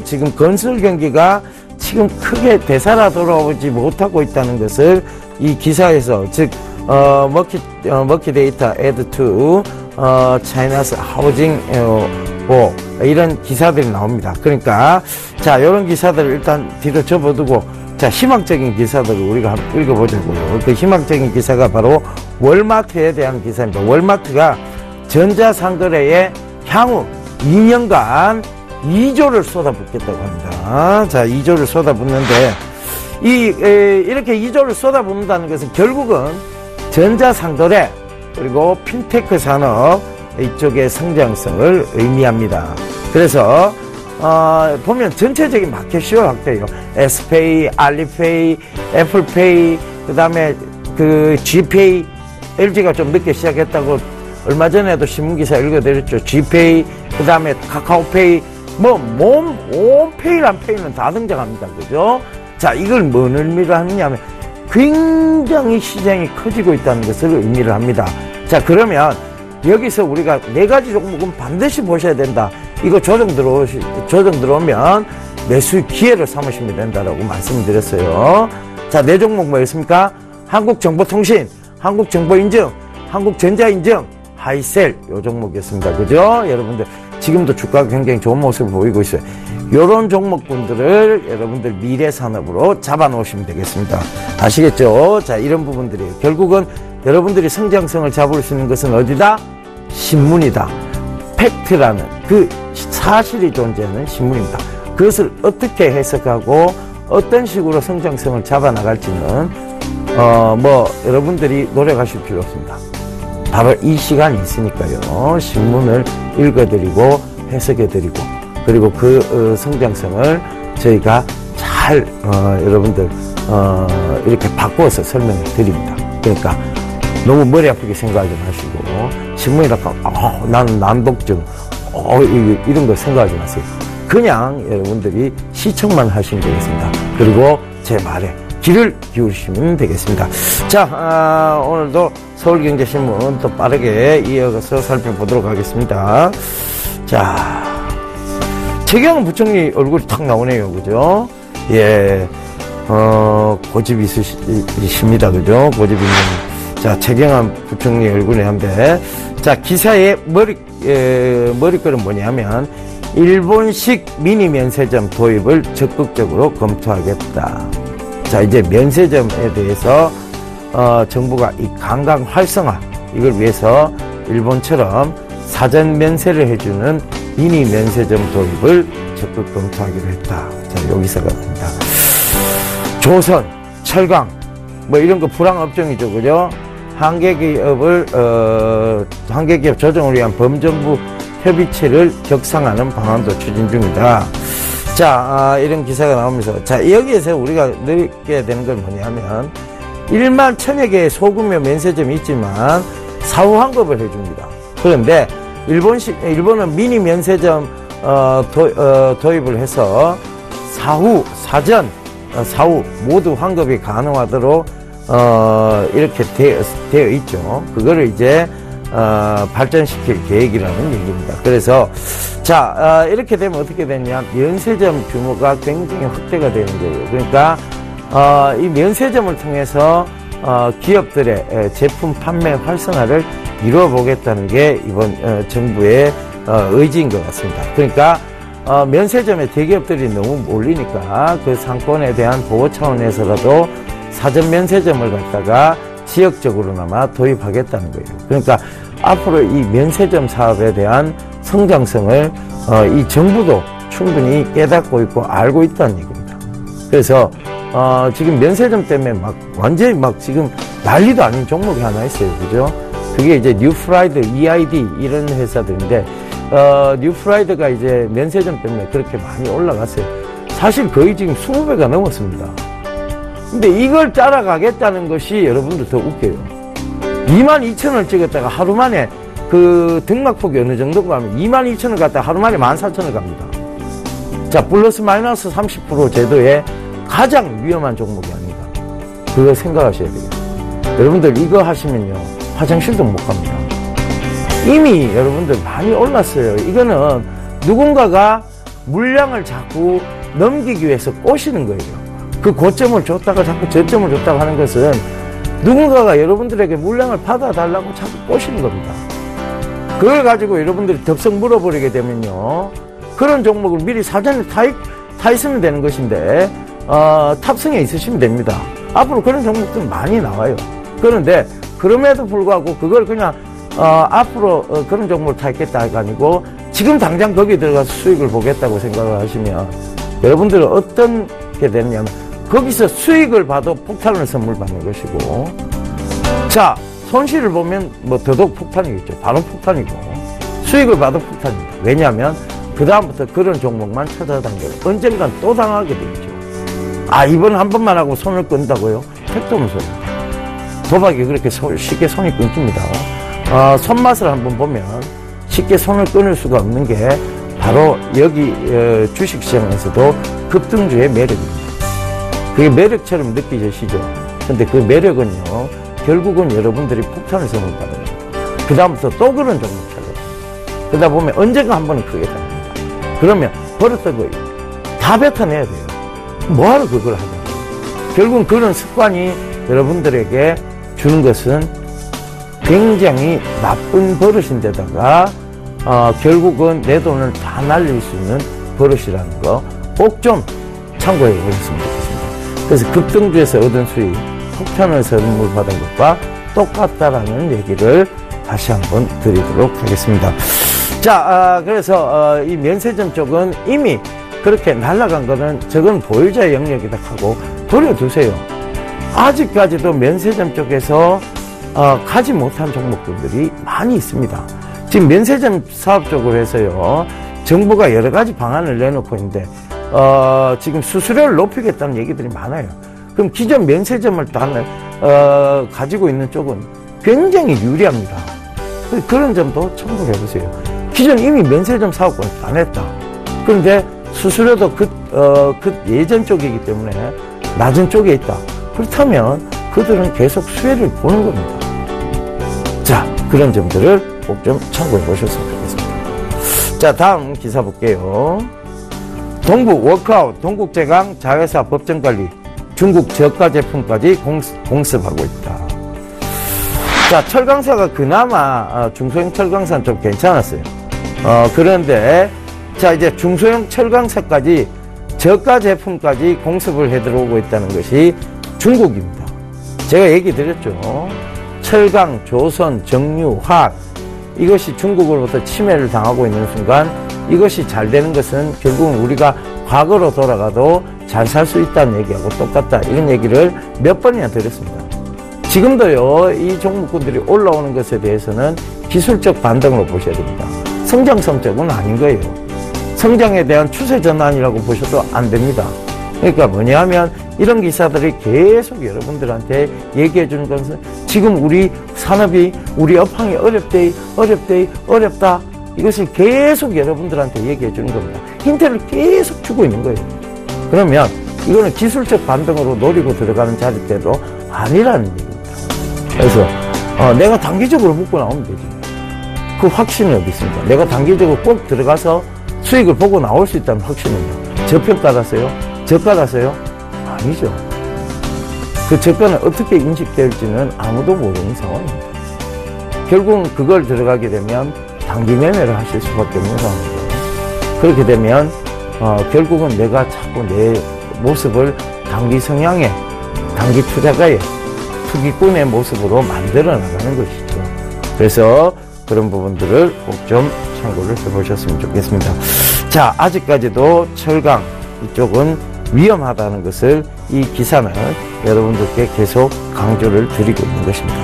지금 건설 경기가 지금 크게 되살아 돌아오지 못하고 있다는 것을 이 기사에서, 즉 머키 데이터 add to China's housing war 이런 기사들이 나옵니다. 그러니까 자, 이런 기사들을 일단 뒤로 접어두고, 자, 희망적인 기사들을 우리가 한번 읽어보자고요. 그 희망적인 기사가 바로 월마트에 대한 기사입니다. 월마트가 전자상거래에 향후 2년간 2조를 쏟아붓겠다고 합니다. 자, 2조를 쏟아붓는데, 이렇게 2조를 쏟아붓는다는 것은 결국은 전자상거래, 그리고 핀테크 산업, 이쪽의 성장성을 의미합니다. 그래서, 보면 전체적인 마켓시어 확대예요. S페이, 알리페이, 애플페이, 그 다음에 G페이, LG가 좀 늦게 시작했다고 얼마 전에도 신문기사 읽어드렸죠. G페이, 그 다음에 카카오페이, 온 페이란 페이는 다 등장합니다. 그죠? 자, 이걸 뭔 의미를 하느냐면 굉장히 시장이 커지고 있다는 것을 의미를 합니다. 자, 그러면 여기서 우리가 4가지 종목은 반드시 보셔야 된다. 이거 조정 들어오면 매수 기회를 삼으시면 된다라고 말씀드렸어요. 자, 4종목 뭐였습니까? 한국정보통신, 한국정보인증, 한국전자인증, 하이셀, 요 종목이었습니다. 그죠? 여러분들 지금도 주가가 굉장히 좋은 모습을 보이고 있어요. 요런 종목분들을 여러분들 미래 산업으로 잡아 놓으시면 되겠습니다. 아시겠죠? 자, 이런 부분들이에요. 결국은 여러분들이 성장성을 잡을 수 있는 것은 어디다? 신문이다. 팩트라는 그 사실이 존재하는 신문입니다. 그것을 어떻게 해석하고 어떤 식으로 성장성을 잡아 나갈지는 여러분들이 노력하실 필요 없습니다. 바로 이 시간이 있으니까요. 신문을 읽어드리고 해석해드리고, 그리고 그 성장성을 저희가 잘 여러분들 이렇게 바꿔서 설명을 드립니다. 그러니까 너무 머리 아프게 생각하지 마시고, 신문이라고 나는 난독증 이런 거 생각하지 마세요. 그냥 여러분들이 시청만 하시면 되겠습니다. 그리고 제 말에 귀를 기울이시면 되겠습니다. 자, 오늘도 서울경제신문 또 빠르게 이어가서 살펴보도록 하겠습니다. 자, 최경환 부총리 얼굴이 탁 나오네요. 그죠? 예, 고집 있으십니다. 그죠? 고집 있는. 자, 최경환 부총리 얼굴이 한데, 자, 기사의 머릿글은 뭐냐면, 일본식 미니 면세점 도입을 적극적으로 검토하겠다. 자, 이제 면세점에 대해서 정부가 이 관광 활성화, 이걸 위해서 일본처럼 사전 면세를 해주는 미니 면세점 도입을 적극 검토하기로 했다. 자, 여기서가 됩니다. 조선, 철강, 뭐 이런 거 불황업종이죠, 그죠? 한계기업 조정을 위한 범정부 협의체를 격상하는 방안도 추진 중이다. 자, 이런 기사가 나오면서, 자, 여기에서 우리가 느끼게 되는 건 뭐냐면, 1만 1000여 개의 소규모 면세점이 있지만, 사후 환급을 해줍니다. 그런데, 일본은 미니 면세점, 도입을 해서, 사후 모두 환급이 가능하도록, 이렇게 되어 있죠. 그거를 이제, 발전시킬 계획이라는 얘기입니다. 그래서, 자, 이렇게 되면 어떻게 되냐. 면세점 규모가 굉장히 확대가 되는 거예요. 그러니까, 이 면세점을 통해서, 기업들의 제품 판매 활성화를 이루어 보겠다는 게 이번, 정부의, 의지인 것 같습니다. 그러니까, 면세점에 대기업들이 너무 몰리니까 그 상권에 대한 보호 차원에서라도 사전 면세점을 갖다가 지역적으로나마 도입하겠다는 거예요. 그러니까 앞으로 이 면세점 사업에 대한 성장성을 이 정부도 충분히 깨닫고 있고 알고 있다는 얘기입니다. 그래서 지금 면세점 때문에 완전히 지금 난리도 아닌 종목이 하나 있어요. 그죠? 그게 이제 뉴프라이드, EID 이런 회사들인데 뉴프라이드가 이제 면세점 때문에 그렇게 많이 올라갔어요. 사실 거의 지금 20배가 넘었습니다. 근데 이걸 따라가겠다는 것이 여러분들 더 웃겨요. 22,000원을 찍었다가 하루 만에 그 등락폭이 어느 정도인가 하면 22,000원 갔다가 하루 만에 14,000원 갑니다. 자, 플러스 마이너스 30% 제도의 가장 위험한 종목이 아닌가. 그거 생각하셔야 돼요. 여러분들 이거 하시면요. 화장실도 못 갑니다. 이미 여러분들 많이 올랐어요. 이거는 누군가가 물량을 자꾸 넘기기 위해서 꼬시는 거예요. 그 고점을 줬다가 자꾸 저점을 줬다가 하는 것은 누군가가 여러분들에게 물량을 받아달라고 자꾸 꼬시는 겁니다. 그걸 가지고 여러분들이 덥석 물어버리게 되면요. 그런 종목을 미리 사전에 타 있으면 되는 것인데, 탑승에 있으시면 됩니다. 앞으로 그런 종목들 많이 나와요. 그런데, 그럼에도 불구하고 그걸 그냥, 앞으로 그런 종목을 타 있겠다가 아니고, 지금 당장 거기에 들어가서 수익을 보겠다고 생각을 하시면, 여러분들은 어떤 게 되느냐면, 거기서 수익을 봐도 폭탄을 선물 받는 것이고, 자, 손실을 보면 뭐 더더욱 폭탄이겠죠. 바로 폭탄이고, 수익을 봐도 폭탄입니다. 왜냐하면, 그다음부터 그런 종목만 찾아다니고, 언젠간 또 당하게 되겠죠. 이번 한 번만 하고 손을 끈다고요? 택도 없는 소리입니다. 도박이 그렇게 쉽게 손이 끊깁니다. 손맛을 한번 보면 쉽게 손을 끊을 수가 없는 게 바로 여기 주식시장에서도 급등주의 매력입니다. 그게 매력처럼 느껴지시죠? 근데 그 매력은요, 결국은 여러분들이 폭탄을 선물받는 겁니다. 그 다음부터 또 그런 종목 찾아요. 그러다 보면 언젠가 한 번은 크게 됩니다. 그러면 버렸던 거예요. 다 뱉어내야 돼요. 뭐하러 그걸 하냐고. 결국은 그런 습관이 여러분들에게 주는 것은 굉장히 나쁜 버릇인데다가 결국은 내 돈을 다 날릴 수 있는 버릇이라는 거 꼭 좀 참고해 보셨으면 좋겠습니다. 그래서 급등주에서 얻은 수익, 폭탄을 선물 받은 것과 똑같다라는 얘기를 다시 한번 드리도록 하겠습니다. 자, 그래서 이 면세점 쪽은 이미 그렇게 날아간 거는 저건 보유자의 영역이다 하고 버려두세요. 아직까지도 면세점 쪽에서 가지 못한 종목들이 많이 있습니다. 지금 면세점 사업 쪽으로 해서요, 정부가 여러 가지 방안을 내놓고 있는데 지금 수수료를 높이겠다는 얘기들이 많아요. 그럼 기존 면세점을 가지고 있는 쪽은 굉장히 유리합니다. 그런 점도 참고해 보세요. 기존 이미 면세점 사업권을 다 냈다. 그런데 수수료도 그 예전 쪽이기 때문에 낮은 쪽에 있다. 그렇다면 그들은 계속 수혜를 보는 겁니다. 자, 그런 점들을 꼭 좀 참고해 보셨으면 좋겠습니다. 자, 다음 기사 볼게요. 동부 워크아웃, 동국제강 자회사 법정관리, 중국 저가 제품까지 공습하고 있다. 자, 철강사가 그나마 중소형 철강사는 좀 괜찮았어요. 그런데 자, 이제 중소형 철강사까지 저가 제품까지 공습을 해 들어오고 있다는 것이 중국입니다. 제가 얘기 드렸죠. 철강, 조선, 정유, 화학 이것이 중국으로부터 침해를 당하고 있는 순간 이것이 잘 되는 것은 결국은 우리가 과거로 돌아가도 잘 살 수 있다는 얘기하고 똑같다. 이런 얘기를 몇 번이나 들었습니다. 지금도요, 이 종목군들이 올라오는 것에 대해서는 기술적 반등으로 보셔야 됩니다. 성장 성적은 아닌 거예요. 성장에 대한 추세 전환이라고 보셔도 안 됩니다. 그러니까 뭐냐 하면 이런 기사들이 계속 여러분들한테 얘기해 주는 것은 지금 우리 산업이, 우리 업황이 어렵다. 이것을 계속 여러분들한테 얘기해 주는 겁니다. 힌트를 계속 주고 있는 거예요. 그러면 이거는 기술적 반등으로 노리고 들어가는 자리대로 아니라는 얘기입니다. 그래서 내가 단기적으로 먹고 나오면 되지. 그 확신이 어디 있습니까? 내가 단기적으로 꼭 들어가서 수익을 보고 나올 수 있다는 확신은요. 저평가라서요? 저가라서요? 아니죠. 그 저가는 어떻게 인식될지는 아무도 모르는 상황입니다. 결국은 그걸 들어가게 되면 단기 매매를 하실 수밖에 없는 상황이에요. 그렇게 되면 결국은 내가 자꾸 내 모습을 단기 성향의, 단기 투자가의, 투기꾼의 모습으로 만들어 나가는 것이죠. 그래서 그런 부분들을 꼭 좀 참고를 해보셨으면 좋겠습니다. 자, 아직까지도 철강 이쪽은 위험하다는 것을 이 기사는 여러분들께 계속 강조를 드리고 있는 것입니다.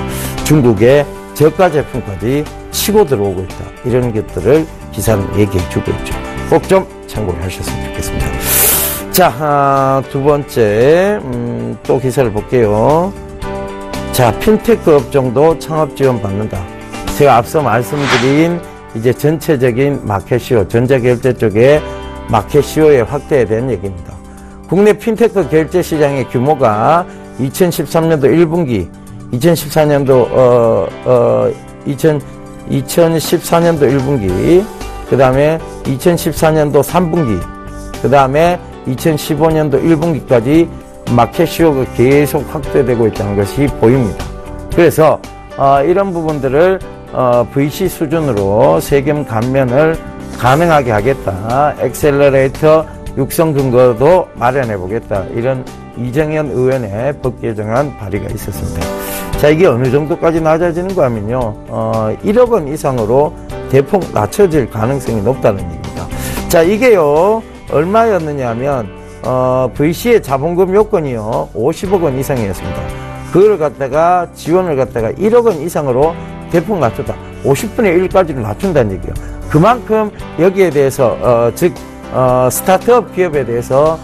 중국의 저가 제품까지 치고 들어오고 있다. 이런 것들을 기사는 얘기해 주고 있죠. 꼭 좀 참고를 하셨으면 좋겠습니다. 자, 두 번째 또 기사를 볼게요. 자, 핀테크 업종도 창업 지원 받는다. 제가 앞서 말씀드린 이제 전체적인 마켓시어, 전자결제 쪽의 마켓시어의 확대에 대한 얘기입니다. 국내 핀테크 결제 시장의 규모가 2013년도 1분기, 2014년도 1분기, 그 다음에 2014년도 3분기, 그 다음에 2015년도 1분기까지 마켓시어가 계속 확대되고 있다는 것이 보입니다. 그래서 이런 부분들을 VC 수준으로 세금 감면을 가능하게 하겠다. 엑셀러레이터 육성 근거도 마련해 보겠다. 이런 이정현 의원의 법 개정안 발의가 있었습니다. 자, 이게 어느 정도까지 낮아지는가 하면요. 1억 원 이상으로 대폭 낮춰질 가능성이 높다는 얘기입니다. 자, 이게요. 얼마였느냐 하면 VC의 자본금 요건이요. 50억 원 이상이었습니다. 그걸 갖다가 지원을 갖다가 1억 원 이상으로 대폭 낮췄다. 50분의 1까지를 낮춘다는 얘기예요. 그만큼 여기에 대해서 스타트업 기업에 대해서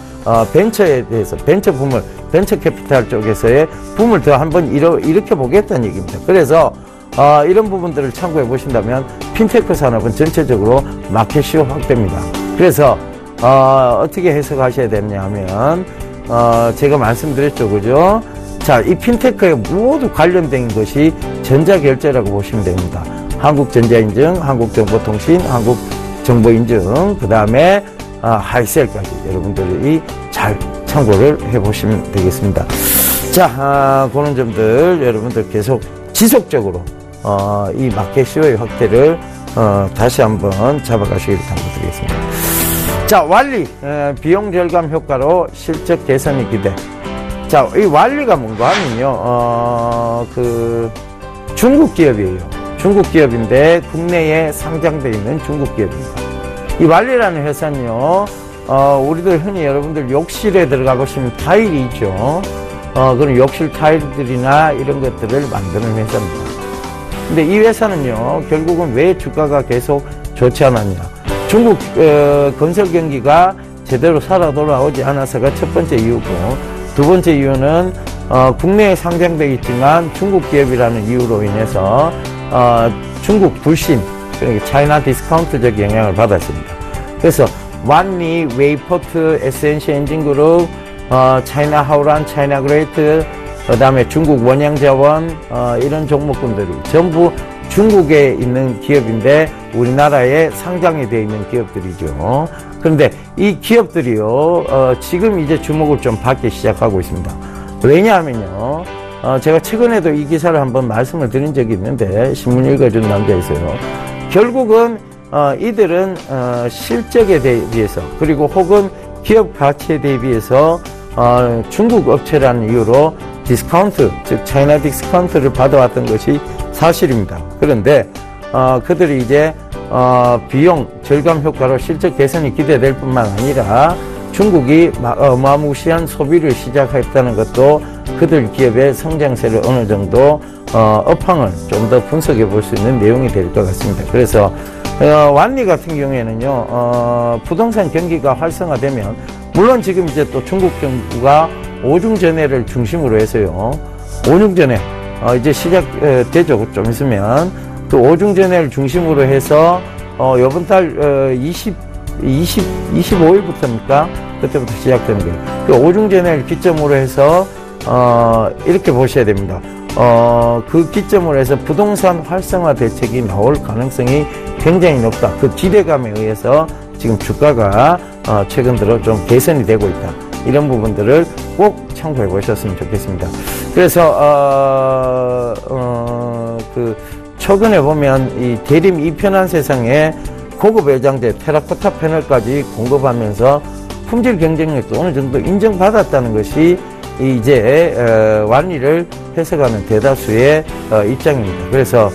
벤처에 대해서 벤처 붐을 벤처 캐피탈 쪽에서의 붐을 더 한번 일으켜 보겠다는 얘기입니다. 그래서 이런 부분들을 참고해 보신다면 핀테크 산업은 전체적으로 마켓시어 확대입니다. 그래서 어떻게 해석하셔야 되냐 하면 제가 말씀드렸죠, 그죠? 자, 이 핀테크에 모두 관련된 것이 전자결제라고 보시면 됩니다. 한국전자인증, 한국정보통신, 한국정보인증, 그 다음에 하이셀까지 여러분들이 잘 참고를 해보시면 되겠습니다. 자, 그런 점들 여러분들 계속 지속적으로 이 마켓시어의 확대를 다시 한번 잡아가시기를 당부드리겠습니다. 자, 완리 비용 절감 효과로 실적 개선이 기대. 자, 이 완리가 뭔가 하면요, 중국 기업이에요. 중국 기업인데 국내에 상장되어 있는 중국 기업입니다. 이 완리라는 회사는요, 우리들 흔히 여러분들 욕실에 들어가 보시면 타일이 있죠. 그런 욕실 타일들이나 이런 것들을 만드는 회사입니다. 근데 이 회사는요, 결국은 왜 주가가 계속 좋지 않았냐. 중국 건설 경기가 제대로 살아 돌아오지 않아서가 첫 번째 이유고, 두 번째 이유는 국내에 상장되어 있지만 중국 기업이라는 이유로 인해서 중국 불신, 그러니까 차이나 디스카운트적 영향을 받았습니다. 그래서 완리, 웨이포트, SNC 엔진그룹, 차이나 하오란, 차이나 그레이트, 그 다음에 중국 원양자원, 이런 종목군들이 전부 중국에 있는 기업인데 우리나라에 상장이 되어 있는 기업들이죠. 그런데 이 기업들이요, 지금 이제 주목을 좀 받기 시작하고 있습니다. 왜냐하면요, 제가 최근에도 이 기사를 한번 말씀을 드린 적이 있는데, 신문 읽어준 남자에서요. 결국은, 이들은, 실적에 대비해서, 그리고 혹은 기업 가치에 대비해서, 중국 업체라는 이유로 디스카운트, 즉, 차이나 디스카운트를 받아왔던 것이 사실입니다. 그런데, 그들이 이제, 비용 절감 효과로 실적 개선이 기대될 뿐만 아니라 중국이 어마무시한 소비를 시작했다는 것도 그들 기업의 성장세를 어느 정도 업황을 좀 더 분석해 볼 수 있는 내용이 될 것 같습니다. 그래서 완리 같은 경우에는요, 부동산 경기가 활성화되면 물론 지금 이제 또 중국 정부가 오중전해를 중심으로 해서요, 오중전해 이제 시작되죠. 좀 있으면 또 오중전해를 중심으로 해서 이번 달 25일부터입니까? 그때부터 시작되는 거예요. 그 오중전해를 기점으로 해서 이렇게 보셔야 됩니다. 그 기점으로 해서 부동산 활성화 대책이 나올 가능성이 굉장히 높다. 그 기대감에 의해서 지금 주가가 최근 들어 좀 개선이 되고 있다. 이런 부분들을 꼭 참고해 보셨으면 좋겠습니다. 그래서 그 최근에 보면 이 대림 이편한 세상에 고급 외장재 테라코타 패널까지 공급하면서 품질 경쟁력도 어느 정도 인정받았다는 것이 이제 완리를 해석하는 대다수의 입장입니다. 그래서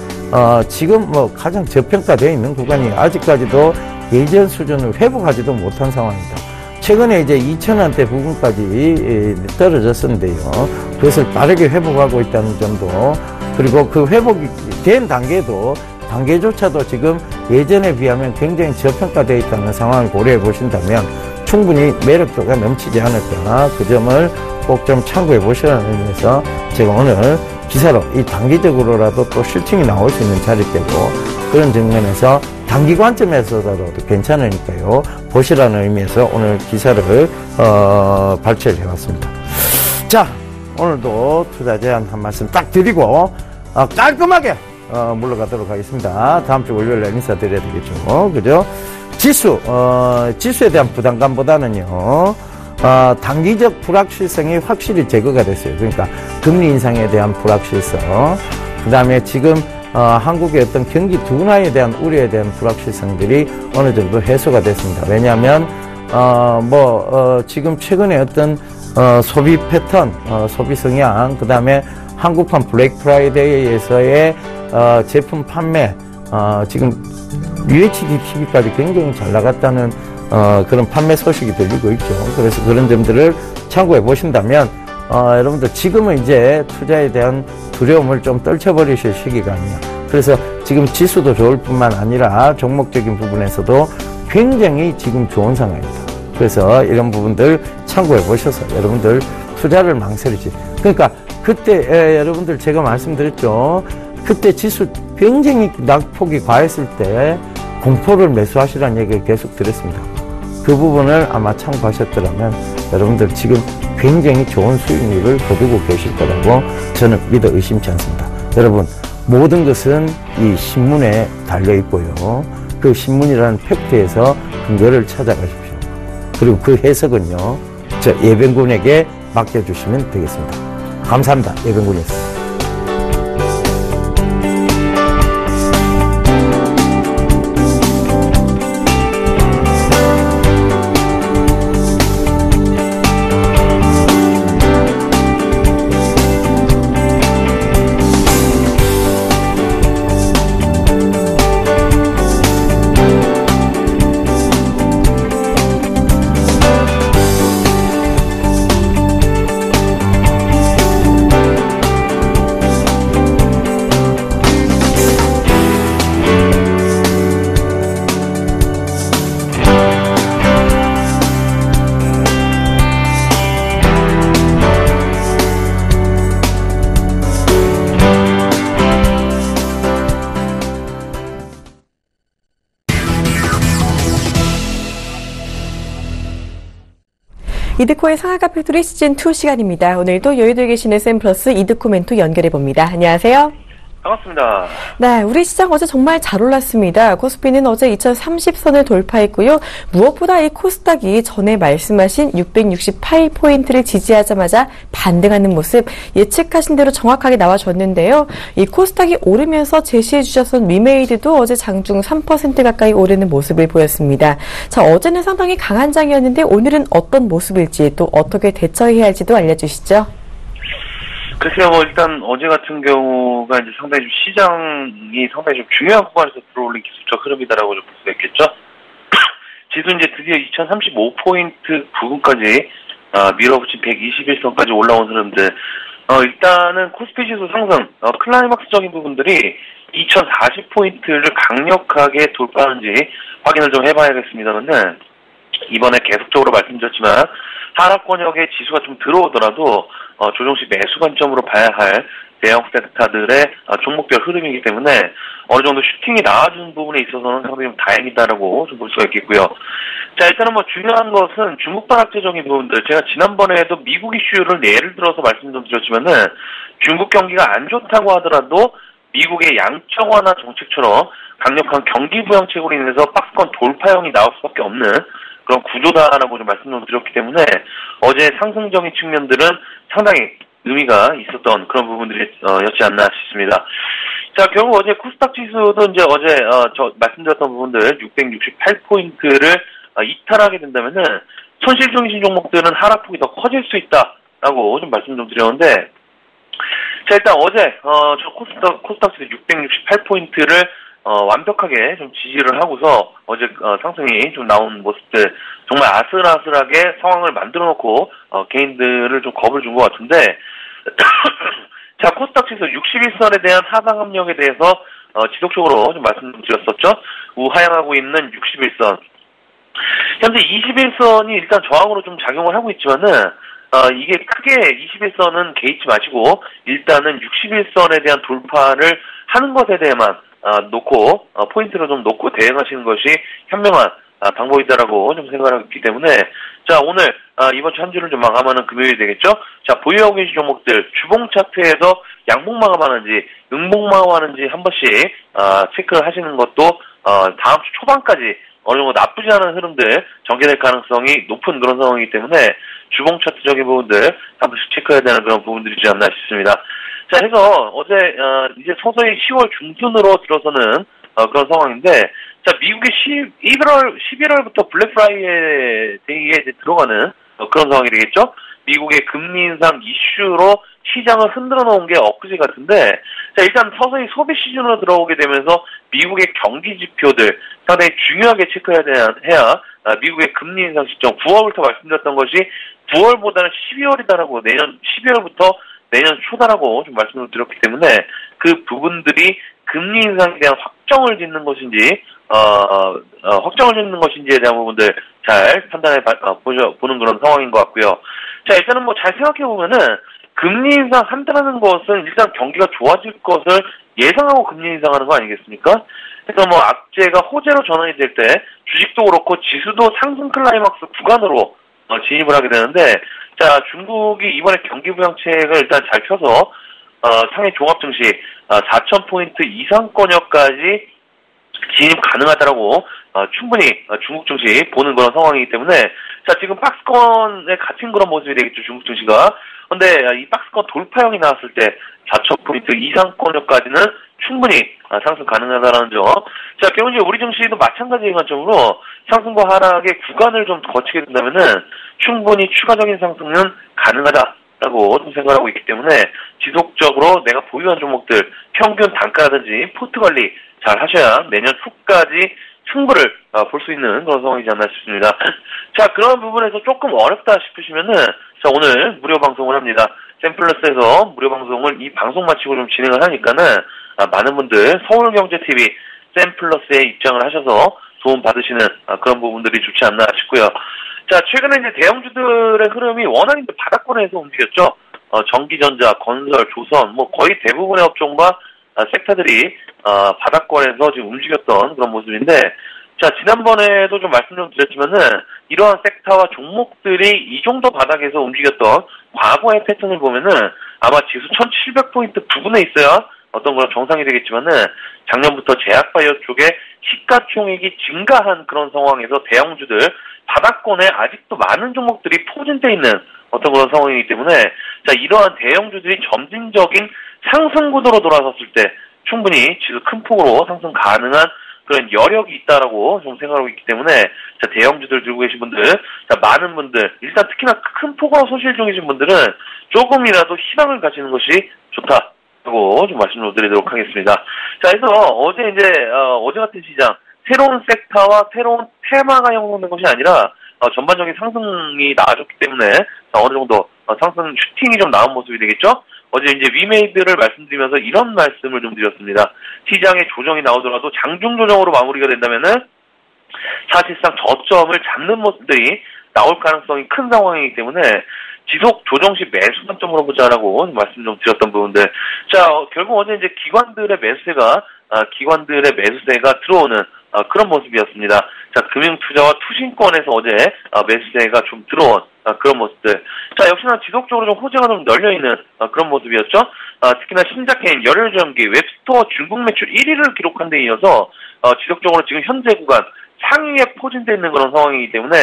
지금 뭐 가장 저평가되어 있는 구간이 아직까지도 예전 수준을 회복하지도 못한 상황입니다. 최근에 이제 2,000원대 부근까지 떨어졌었는데요. 그것을 빠르게 회복하고 있다는 점도, 그리고 그 회복이 된 단계조차도 지금 예전에 비하면 굉장히 저평가되어 있다는 상황을 고려해 보신다면 충분히 매력도가 넘치지 않을까, 그 점을 꼭 좀 참고해 보시라는 의미에서 제가 오늘 기사로 이 단기적으로라도 또 실증이 나올 수 있는 자리 때고, 그런 측면에서 단기 관점에서도 괜찮으니까요, 보시라는 의미에서 오늘 기사를 발췌를 해봤습니다. 자, 오늘도 투자 제안 한 말씀 딱 드리고 깔끔하게 물러가도록 하겠습니다. 다음 주 월요일에 인사드려야 되겠죠. 그죠? 지수에 대한 부담감보다는요, 단기적 불확실성이 확실히 제거가 됐어요. 그러니까 금리 인상에 대한 불확실성, 그 다음에 지금 한국의 어떤 경기 둔화에 대한 우려에 대한 불확실성들이 어느 정도 해소가 됐습니다. 왜냐하면 지금 최근에 어떤 소비 패턴, 소비 성향, 그 다음에 한국판 블랙 프라이데이에서의 제품 판매, 지금 UHD TV까지 굉장히 잘 나갔다는 그런 판매 소식이 들리고 있죠. 그래서 그런 점들을 참고해 보신다면 여러분들 지금은 이제 투자에 대한 두려움을 좀 떨쳐버리실 시기가 아니냐. 그래서 지금 지수도 좋을 뿐만 아니라 종목적인 부분에서도 굉장히 지금 좋은 상황입니다. 그래서 이런 부분들 참고해 보셔서 여러분들 투자를 망설이지. 그러니까 그때 여러분들 제가 말씀드렸죠. 그때 지수 굉장히 낙폭이 과했을 때 공포를 매수하시라는 얘기를 계속 드렸습니다. 그 부분을 아마 참고하셨더라면 여러분들 지금 굉장히 좋은 수익률을 거두고 계실 거라고 저는 믿어 의심치 않습니다. 여러분, 모든 것은 이 신문에 달려 있고요. 그 신문이라는 팩트에서 근거를 찾아가십시오. 그리고 그 해석은요, 저 예병군에게 맡겨주시면 되겠습니다. 감사합니다. 예병군이었습니다. 이드코의 상하가 팩토리 시즌2 시간입니다. 오늘도 여의도에 계신 SM 플러스 이드코 멘토 연결해봅니다. 안녕하세요. 반갑습니다. 네, 우리 시장 어제 정말 잘 올랐습니다. 코스피는 어제 2030선을 돌파했고요. 무엇보다 이 코스닥이 전에 말씀하신 668포인트를 지지하자마자 반등하는 모습 예측하신 대로 정확하게 나와줬는데요. 이 코스닥이 오르면서 제시해 주셨던 위메이드도 어제 장중 3% 가까이 오르는 모습을 보였습니다. 자, 어제는 상당히 강한 장이었는데 오늘은 어떤 모습일지 또 어떻게 대처해야 할지도 알려주시죠. 글쎄요, 일단 어제 같은 경우가 이제 상당히 좀 시장이 상당히 좀 중요한 구간에서 들어올린 기술적 흐름이다라고 좀 볼 수가 있겠죠. 지수 이제 드디어 2035포인트 부근까지 밀어붙인 121선까지 올라온 흐름들. 일단은 코스피 지수 상승, 클라이막스적인 부분들이 2040포인트를 강력하게 돌파하는지 확인을 좀 해봐야겠습니다만은, 이번에 계속적으로 말씀드렸지만, 하락권역의 지수가 좀 들어오더라도, 조정시 매수 관점으로 봐야 할 대형 섹터들의 종목별 흐름이기 때문에, 어느 정도 슈팅이 나와주는 부분에 있어서는 상당히 좀 다행이다라고 좀 볼 수가 있겠고요. 자, 일단은 중요한 것은 중국 반학제적인 부분들. 제가 지난번에도 미국 이슈를 예를 들어서 말씀 좀 드렸지만은, 중국 경기가 안 좋다고 하더라도, 미국의 양적 완화 정책처럼 강력한 경기 부양책으로 인해서 박스권 돌파형이 나올 수밖에 없는 그런 구조다라고 좀 말씀 좀 드렸기 때문에 어제 상승적인 측면들은 상당히 의미가 있었던 그런 부분들이 였지 않나 싶습니다. 자, 결국 어제 코스닥 지수도 이제 어제 저 말씀드렸던 부분들 668포인트를 이탈하게 된다면은 손실 중심 종목들은 하락폭이 더 커질 수 있다라고 좀 말씀 좀 드렸는데, 자, 일단 어제 저 코스닥 지수 668포인트를 완벽하게 좀 지지를 하고서 어제 상승이 좀 나온 모습들, 정말 아슬아슬하게 상황을 만들어 놓고 개인들을 좀 겁을 준 것 같은데, 자, 코스닥 지수 61선에 대한 하방 압력에 대해서 지속적으로 좀 말씀드렸었죠. 우하향하고 있는 61선. 현재 21선이 일단 저항으로 좀 작용을 하고 있지만은 이게 크게 21선은 개의치 마시고 일단은 61선에 대한 돌파를 하는 것에 대해만 놓고 포인트를 좀 놓고 대응하시는 것이 현명한 방법이다라고 좀 생각하고 있기 때문에, 자, 오늘 이번 주 한 주를 좀 마감하는 금요일이 되겠죠. 자, 보유하고 계신 종목들 주봉 차트에서 양봉 마감하는지 음봉 마감하는지 한 번씩 체크를 하시는 것도 다음 주 초반까지 어느 정도 나쁘지 않은 흐름들 전개될 가능성이 높은 그런 상황이기 때문에 주봉 차트적인 부분들 한 번씩 체크해야 되는 그런 부분들이지 않나 싶습니다. 자, 해서 어제 이제 서서히 10월 중순으로 들어서는 그런 상황인데, 자, 미국의 11월부터 블랙 프라이데이에 이제 들어가는 그런 상황이 되겠죠. 미국의 금리 인상 이슈로 시장을 흔들어 놓은 게 엊그제 같은데, 자, 일단 서서히 소비 시즌으로 들어오게 되면서 미국의 경기 지표들 상당히 중요하게 체크해야 미국의 금리 인상 시점, 9월부터 말씀드렸던 것이 9월보다는 12월이다라고, 내년 12월부터 내년 초다라고 좀 말씀을 드렸기 때문에 그 부분들이 금리 인상에 대한 확정을 짓는 것인지 에 대한 부분들 잘 판단해 보는 그런 상황인 것 같고요. 자, 일단은 잘 생각해 보면은 금리 인상 한다는 것은 일단 경기가 좋아질 것을 예상하고 금리 인상하는 거 아니겠습니까? 그래서 악재가 호재로 전환이 될 때 주식도 그렇고 지수도 상승 클라이막스 구간으로 진입을 하게 되는데, 자, 중국이 이번에 경기 부양책을 일단 잘 펴서 상해 종합 증시 4,000포인트 이상권역까지 진입 가능하다라고 충분히 중국 증시 보는 그런 상황이기 때문에, 자, 지금 박스권에 갇힌 그런 모습이 되겠죠, 중국 증시가. 근데 이 박스권 돌파형이 나왔을 때 4,000포인트 이상권역까지는 충분히 상승 가능하다라는 점. 자, 결국 이제 우리 증시도 마찬가지인 관점으로 상승과 하락의 구간을 좀 거치게 된다면은 충분히 추가적인 상승은 가능하다라고 좀 생각하고 있기 때문에 지속적으로 내가 보유한 종목들 평균 단가라든지 포트 관리 잘 하셔야 내년 초까지 승부를 볼 수 있는 그런 상황이지 않나 싶습니다. 자, 그런 부분에서 조금 어렵다 싶으시면은, 자, 오늘 무료 방송을 합니다. 샘플러스에서 무료 방송을 이 방송 마치고 좀 진행을 하니까는 많은 분들 서울경제TV 샘플러스에 입장을 하셔서 도움 받으시는 그런 부분들이 좋지 않나 싶고요. 자, 최근에 이제 대형주들의 흐름이 워낙 이제 바닥권에서 움직였죠. 전기전자, 건설, 조선, 거의 대부분의 업종과 섹터들이 바닥권에서 지금 움직였던 그런 모습인데, 자, 지난번에도 좀 말씀 좀 드렸지만은 이러한 섹터와 종목들이 이 정도 바닥에서 움직였던 과거의 패턴을 보면은 아마 지수 1700포인트 부근에 있어야 어떤 그런 정상이 되겠지만은 작년부터 제약바이오 쪽에 시가총액이 증가한 그런 상황에서 대형주들 바닥권에 아직도 많은 종목들이 포진되어 있는 어떤 그런 상황이기 때문에, 자, 이러한 대형주들이 점진적인 상승 구도로 돌아섰을 때 충분히 지수 큰 폭으로 상승 가능한 그런 여력이 있다라고 좀 생각하고 있기 때문에 자, 대형주들 들고 계신 분들, 자, 많은 분들, 일단 특히나 큰 폭으로 손실 중이신 분들은 조금이라도 희망을 가지는 것이 좋다고 좀 말씀을 드리도록 하겠습니다. 자, 그래서 어제 같은 시장, 새로운 섹터와 새로운 테마가 형성된 것이 아니라 전반적인 상승이 나아졌기 때문에 어느 정도 상승 슈팅이 좀 나온 모습이 되겠죠? 어제 이제 위메이드를 말씀드리면서 이런 말씀을 좀 드렸습니다. 시장에 조정이 나오더라도 장중 조정으로 마무리가 된다면은 사실상 저점을 잡는 모습들이 나올 가능성이 큰 상황이기 때문에 지속 조정 시 매수 관점으로 보자라고 말씀 좀 드렸던 부분들. 자, 결국 어제 이제 기관들의 매수세가 들어오는 그런 모습이었습니다. 자, 금융투자와 투신권에서 어제 매수세가 좀 들어온 그런 모습들. 자, 역시나 지속적으로 좀 호재가 좀 널려있는 그런 모습이었죠. 특히나 신작해인 열혈전기 웹스토어 중국 매출 1위를 기록한 데 이어서 지속적으로 지금 현재 구간 상위에 포진되어 있는 그런 상황이기 때문에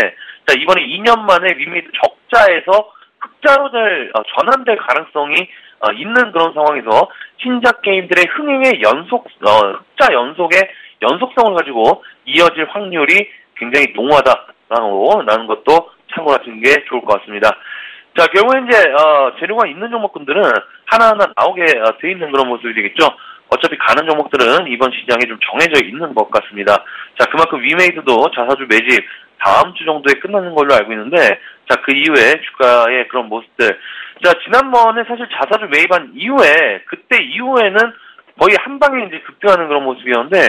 자, 이번에 2년 만에 위메이드 적자에서 흑자로 전환될 가능성이 있는 그런 상황에서 신작 게임들의 흥행의 흑자 연속의 연속성을 가지고 이어질 확률이 굉장히 농후하다라는 것도 참고를 하시는 게 좋을 것 같습니다. 자, 결국에 이제 재료가 있는 종목군들은 하나하나 나오게 돼 있는 그런 모습이 되겠죠. 어차피 가는 종목들은 이번 시장에 좀 정해져 있는 것 같습니다. 자, 그만큼 위메이드도 자사주 매집 다음 주 정도에 끝나는 걸로 알고 있는데, 자, 그 이후에 주가의 그런 모습들. 자, 지난번에 사실 자사주 매입한 이후에, 그때 이후에는 거의 한 방에 이제 급등하는 그런 모습이었는데,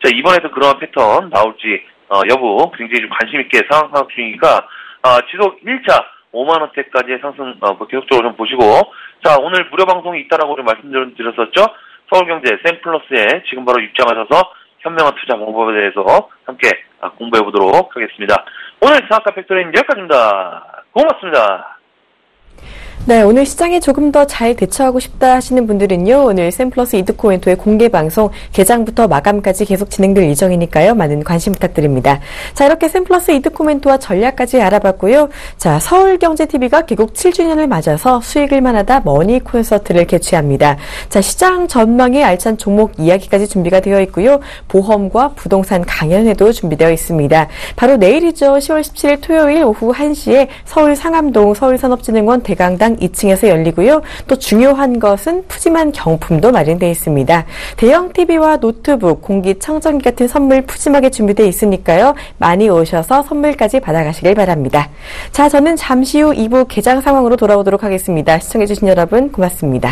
자, 이번에도 그러한 패턴 나올지, 여부 굉장히 좀 관심있게 상황 중이니까, 지속 1차 5만원대까지의 상승, 계속적으로 좀 보시고, 자, 오늘 무료 방송이 있다라고 좀 말씀드렸었죠? 서울경제 샘플러스에 지금 바로 입장하셔서 현명한 투자 방법에 대해서 함께 공부해 보도록 하겠습니다. 오늘 상한가 팩토리는 여기까지입니다. 고맙습니다. 네, 오늘 시장에 조금 더 잘 대처하고 싶다 하시는 분들은요, 오늘 샘플러스 이드코멘토의 공개 방송 개장부터 마감까지 계속 진행될 예정이니까요, 많은 관심 부탁드립니다. 자, 이렇게 샘플러스 이드코멘토와 전략까지 알아봤고요. 자, 서울경제TV가 개국 7주년을 맞아서 수익을 만하다 머니 콘서트를 개최합니다. 자, 시장 전망의 알찬 종목 이야기까지 준비가 되어 있고요. 보험과 부동산 강연회도 준비되어 있습니다. 바로 내일이죠. 10월 17일 토요일 오후 1시에 서울 상암동 서울산업진흥원 대강당 2층에서 열리고요. 또 중요한 것은 푸짐한 경품도 마련되어 있습니다. 대형 TV와 노트북, 공기청정기 같은 선물 푸짐하게 준비되어 있으니까요. 많이 오셔서 선물까지 받아가시길 바랍니다. 자, 저는 잠시 후 2부 개장 상황으로 돌아오도록 하겠습니다. 시청해주신 여러분 고맙습니다.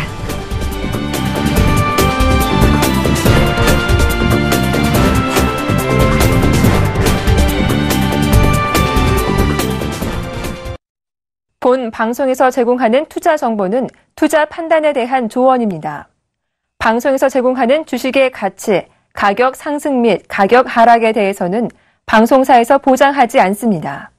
본 방송에서 제공하는 투자 정보는 투자 판단에 대한 조언입니다. 방송에서 제공하는 주식의 가치, 가격 상승 및 가격 하락에 대해서는 방송사에서 보장하지 않습니다.